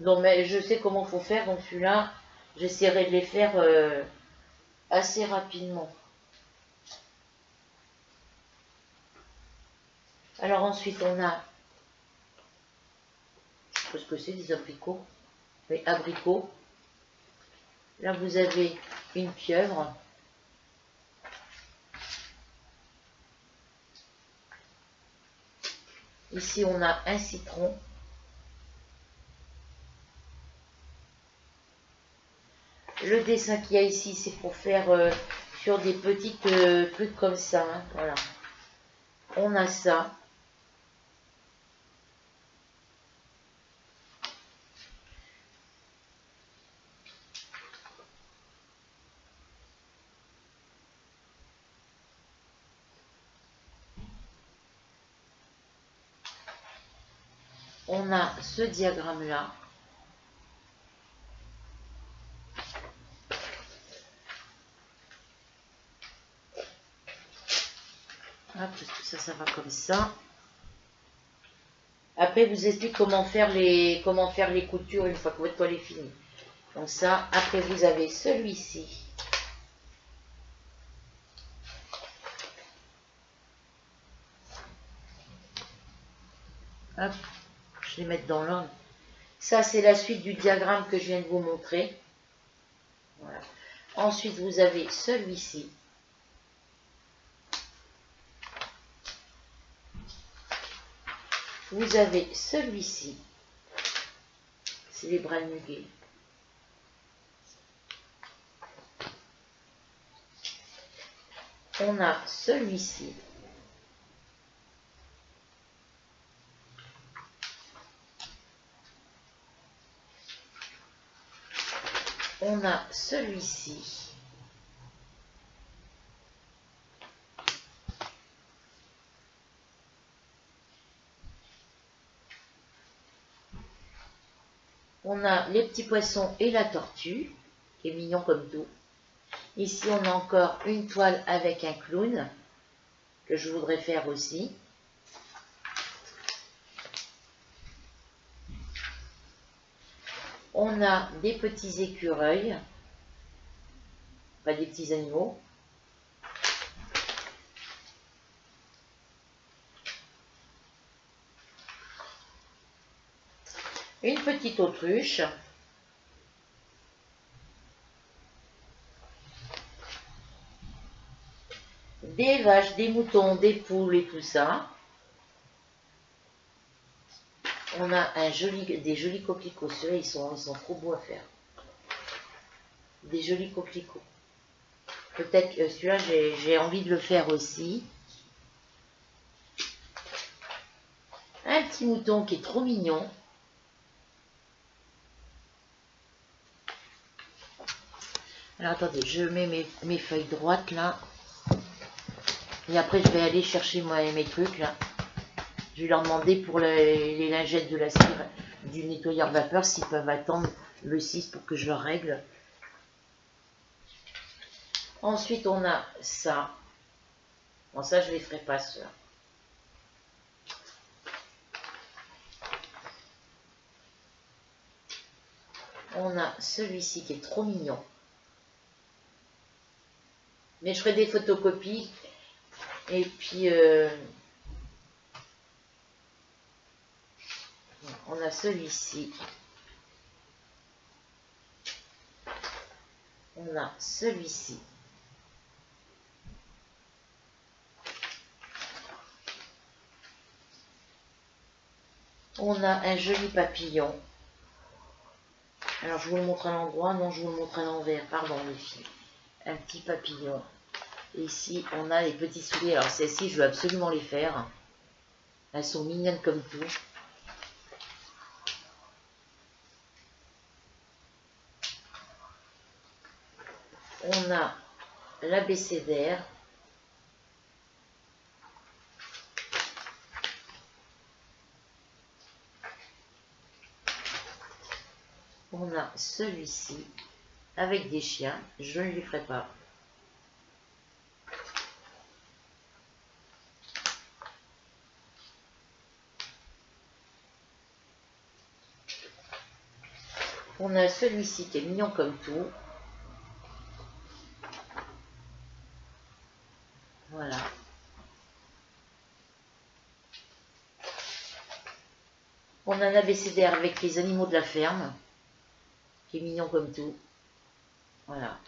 Donc, mais je sais comment il faut faire, donc celui-là, j'essaierai de les faire assez rapidement. Alors ensuite, on a, je sais pas ce que c'est, des abricots. Oui, abricots. Là, vous avez une pieuvre. Ici, on a un citron. Le dessin qu'il y a ici, c'est pour faire sur des petites trucs comme ça. Hein, voilà. On a ça. On a ce diagramme-là. Parce que ça va comme ça. Après, je vous explique comment faire les coutures une fois que votre toile est finie. Donc ça, après vous avez celui-ci. Hop, je vais mettre dans l'ordre. Ça, c'est la suite du diagramme que je viens de vous montrer. Voilà. Ensuite, vous avez celui-ci. Vous avez celui-ci. C'est les bras de muguet. On a celui-ci. On a celui-ci. On a les petits poissons et la tortue, qui est mignon comme tout. Ici, on a encore une toile avec un clown, que je voudrais faire aussi. On a des petits écureuils, pas des petits animaux. Une petite autruche. Des vaches, des moutons, des poules et tout ça. On a des jolis coquelicots. Ceux-là, ils sont trop beaux à faire. Des jolis coquelicots. Peut-être que celui-là, j'ai envie de le faire aussi. Un petit mouton qui est trop mignon. Alors attendez, je mets mes feuilles droites là. Et après, je vais aller chercher mes trucs là. Je vais leur demander pour les lingettes de la cire du nettoyeur vapeur s'ils peuvent attendre le 6 pour que je leur règle. Ensuite, on a ça. Bon, ça, je ne les ferai pas, ceux-là. On a celui-ci qui est trop mignon. Mais je ferai des photocopies. Et puis, on a celui-ci. On a celui-ci. On a un joli papillon. Alors, je vous le montre à l'endroit. Non, je vous le montre à l'envers. Pardon, les filles. Un petit papillon. Et ici, on a les petits souliers. Alors, celles-ci, je veux absolument les faire. Elles sont mignonnes comme tout. On a l'abécédaire. On a celui-ci avec des chiens. Je ne les ferai pas. On a celui-ci qui est mignon comme tout. Voilà. On a un abécédaire avec les animaux de la ferme, qui est mignon comme tout. Voilà.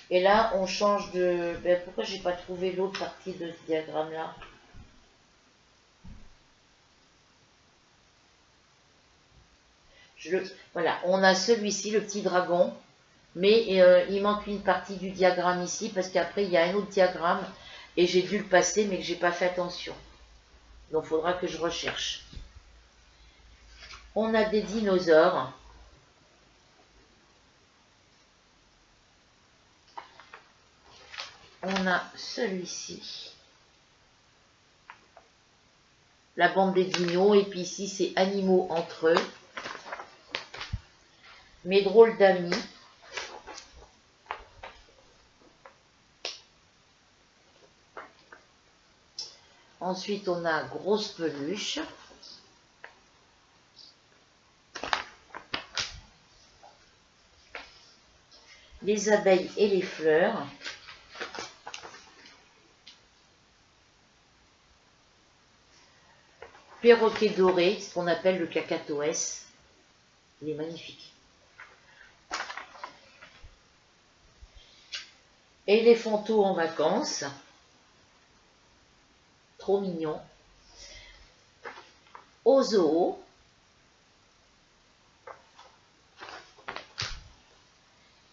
Et là, on change de... Ben, pourquoi j'ai pas trouvé l'autre partie de ce diagramme-là? Voilà, on a celui-ci, le petit dragon, mais il manque une partie du diagramme ici, parce qu'après, il y a un autre diagramme, et j'ai dû le passer, mais que j'ai pas fait attention. Donc, il faudra que je recherche. On a des dinosaures. On a celui-ci. La bande des dinos, et puis ici, c'est animaux entre eux. Mes drôles d'amis. Ensuite, on a grosse peluche. Les abeilles et les fleurs. Perroquet doré, ce qu'on appelle le cacatoès. Il est magnifique. Éléphanto en vacances. Trop mignon. Au zoo.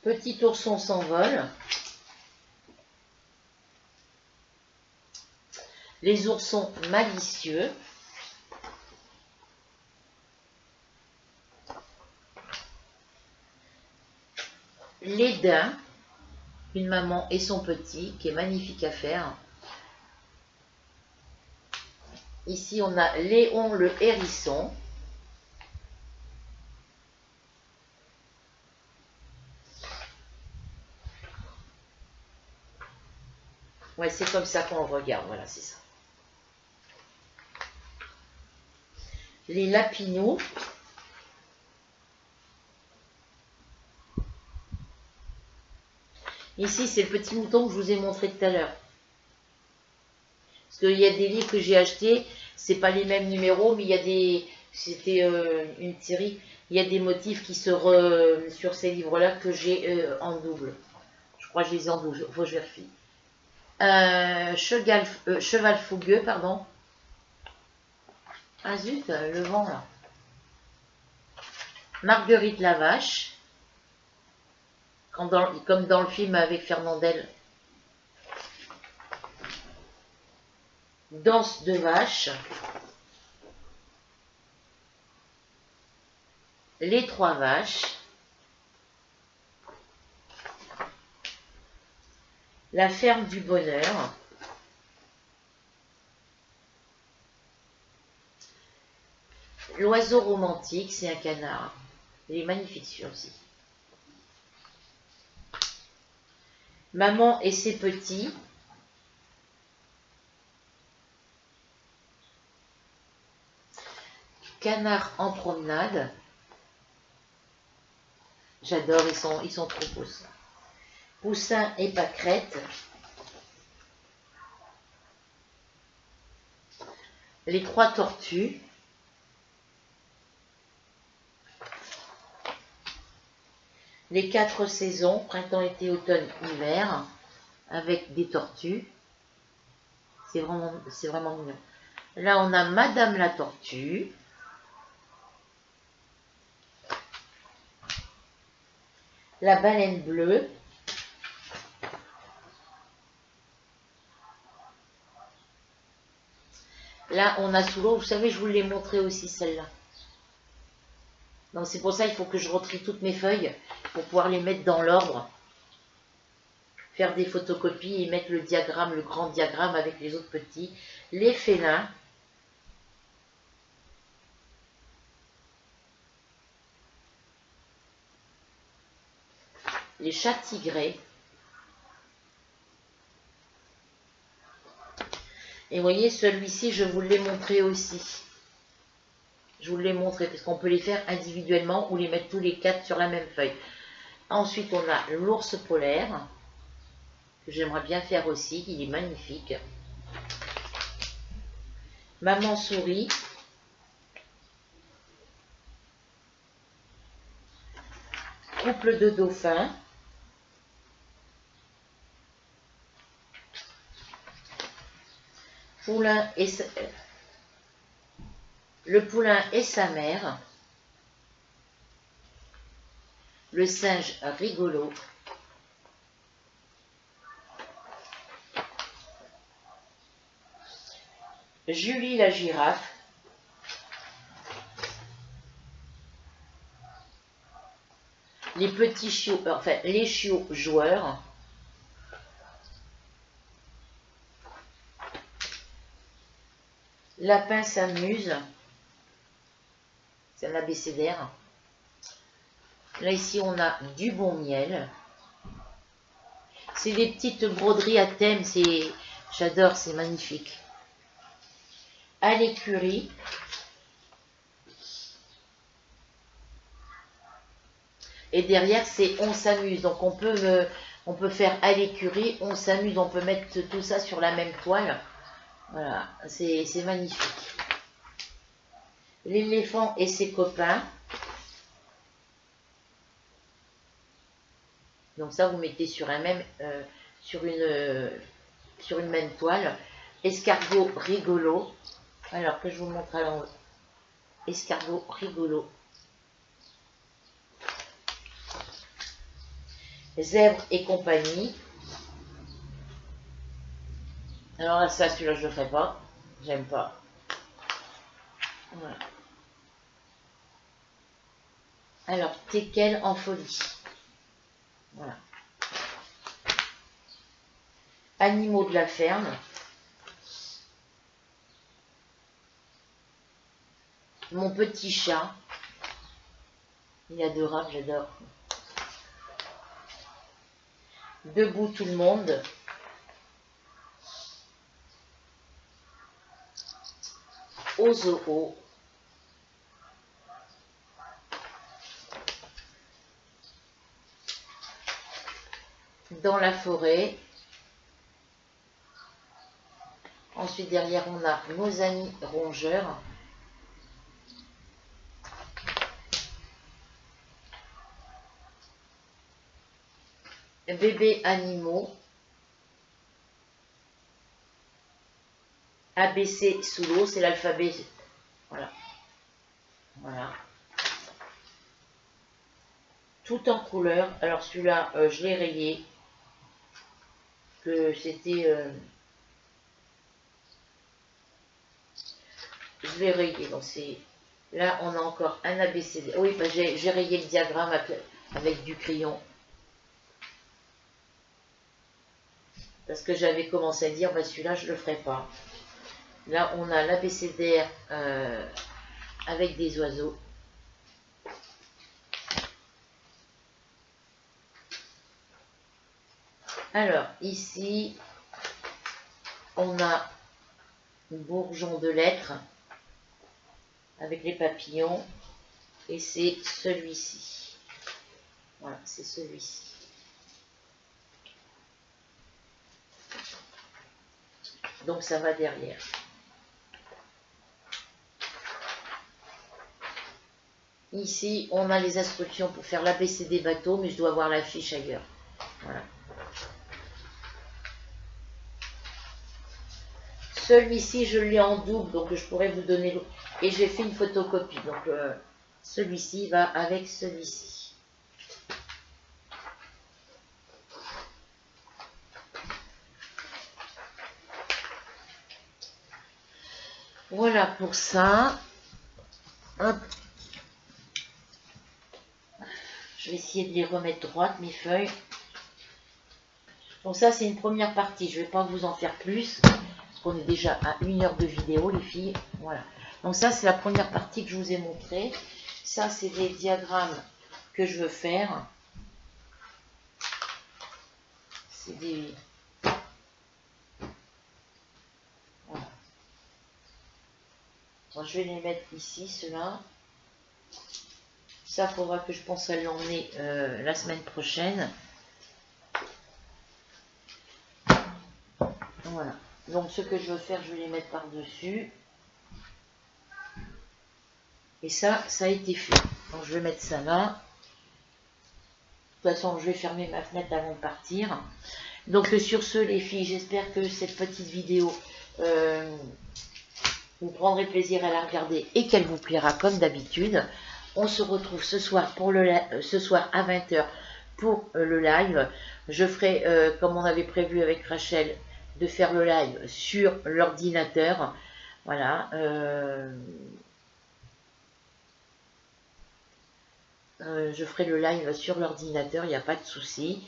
Petit ourson s'envole. Les oursons malicieux. Les daims. Une maman et son petit, qui est magnifique à faire. Ici, on a Léon le hérisson. Ouais, c'est comme ça qu'on le regarde, voilà, c'est ça. Les lapinous. Ici, c'est le petit mouton que je vous ai montré tout à l'heure. Parce qu'il y a des livres que j'ai achetés, c'est pas les mêmes numéros, mais il y a des... C'était une série. Il y a des motifs qui se sur ces livres-là que j'ai en double. Je crois que je les ai en double, faut que je vérifie. Cheval fougueux, pardon. Ah zut, le vent là. Marguerite la vache. Comme dans le film avec Fernandel. Danse de vache. Les trois vaches. La ferme du bonheur. L'oiseau romantique, c'est un canard. Il est magnifique celui-là aussi. Maman et ses petits. Canard en promenade. J'adore, ils sont trop beaux ça. Poussin et pâquerette. les 3 tortues. Les 4 saisons, printemps, été, automne, hiver, avec des tortues. C'est vraiment mignon. Là, on a Madame la Tortue. La baleine bleue. Là, on a sous l'eau. Vous savez, je vous l'ai montré aussi, celle-là. Donc, c'est pour ça qu'il faut que je retrie toutes mes feuilles pour pouvoir les mettre dans l'ordre. Faire des photocopies et mettre le diagramme, le grand diagramme avec les autres petits. Les félins. Les chats tigrés. Et vous voyez, celui-ci, je vous l'ai montré aussi. Je vous l'ai montré parce qu'on peut les faire individuellement ou les mettre tous les 4 sur la même feuille. Ensuite, on a l'ours polaire, que j'aimerais bien faire aussi, il est magnifique. Maman souris. Couple de dauphins. Poulain et le poulain et sa mère. Le singe rigolo. Julie la girafe. Les petits chiots, enfin les chiots joueurs. Lapin s'amuse. C'est un abécédaire. Là, ici, on a du bon miel. C'est des petites broderies à thème. J'adore, c'est magnifique. À l'écurie. Et derrière, c'est on s'amuse. Donc, on peut faire à l'écurie, on s'amuse. On peut mettre tout ça sur la même toile. Voilà, c'est magnifique. L'éléphant et ses copains. Donc ça, vous mettez sur sur une même toile. Escargot rigolo. Alors que je vous montre à l'envers. Escargot rigolo. Zèbre et compagnie. Alors là, ça, celui-là, je le ferai pas. J'aime pas. Voilà. Alors, teckel en folie. Voilà. Animaux de la ferme. Mon petit chat. Il est adorable, j'adore. Debout tout le monde. Au zoo. Dans la forêt. Ensuite, derrière, on a nos amis rongeurs. Bébés animaux. ABC sous l'eau, c'est l'alphabet. Voilà. Voilà. Tout en couleur. Alors celui-là, je l'ai rayé. Que c'était... je l'ai rayé. Donc c'est... Là, on a encore un ABCD. Oui, bah, j'ai rayé le diagramme avec du crayon. Parce que j'avais commencé à dire, bah, celui-là, je ne le ferai pas. Là, on a l'ABCDR avec des oiseaux. Alors, ici, on a un bourgeon de lettres avec les papillons. Et c'est celui-ci. Voilà, c'est celui-ci. Donc, ça va derrière. Ici, on a les instructions pour faire l'ABC des bateaux, mais je dois avoir la fiche ailleurs. Voilà. Celui-ci, je l'ai en double, donc je pourrais vous donner l'autre. Et j'ai fait une photocopie. Donc, celui-ci va avec celui-ci. Voilà pour ça. Hop. Je vais essayer de les remettre droites, mes feuilles. Donc ça, c'est une première partie. Je ne vais pas vous en faire plus, parce qu'on est déjà à 1 heure de vidéo, les filles. Voilà. Donc ça, c'est la première partie que je vous ai montrée. Ça, c'est des diagrammes que je veux faire. C'est des... Voilà. Bon, je vais les mettre ici, ceux-là. Ça, il faudra que je pense à l'emmener la semaine prochaine. Voilà. Donc, ce que je veux faire, je vais les mettre par-dessus. Et ça a été fait. Donc, je vais mettre ça là. De toute façon, je vais fermer ma fenêtre avant de partir. Donc, sur ce, les filles, j'espère que cette petite vidéo, vous prendrez plaisir à la regarder et qu'elle vous plaira comme d'habitude. On se retrouve ce soir, ce soir à 20 h pour le live. Je ferai, comme on avait prévu avec Rachel, de faire le live sur l'ordinateur. Voilà. Je ferai le live sur l'ordinateur, il n'y a pas de souci.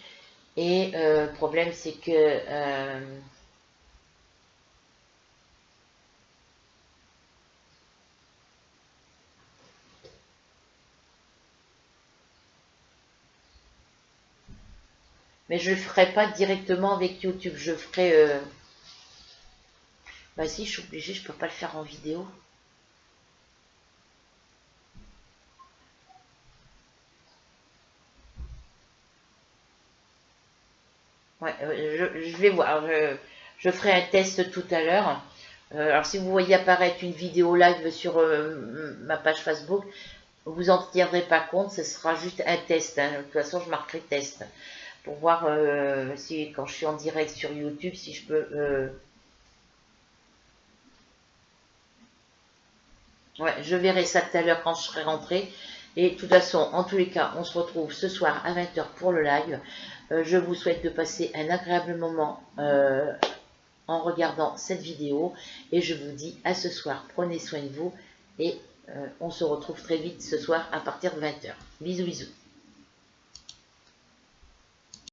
Et le problème, c'est que... mais je ne le ferai pas directement avec YouTube. Je ferai... Bah si, je suis obligée, je ne peux pas le faire en vidéo. Ouais, je vais voir. Je ferai un test tout à l'heure. Alors si vous voyez apparaître une vidéo live sur ma page Facebook, vous en tiendrez pas compte, ce sera juste un test. Hein. De toute façon, je marquerai test pour voir si quand je suis en direct sur YouTube, si je peux... Ouais, je verrai ça tout à l'heure quand je serai rentrée. Et de toute façon, en tous les cas, on se retrouve ce soir à 20 h pour le live. Je vous souhaite de passer un agréable moment en regardant cette vidéo. Et je vous dis à ce soir. Prenez soin de vous. Et on se retrouve très vite ce soir à partir de 20 h. Bisous, bisous.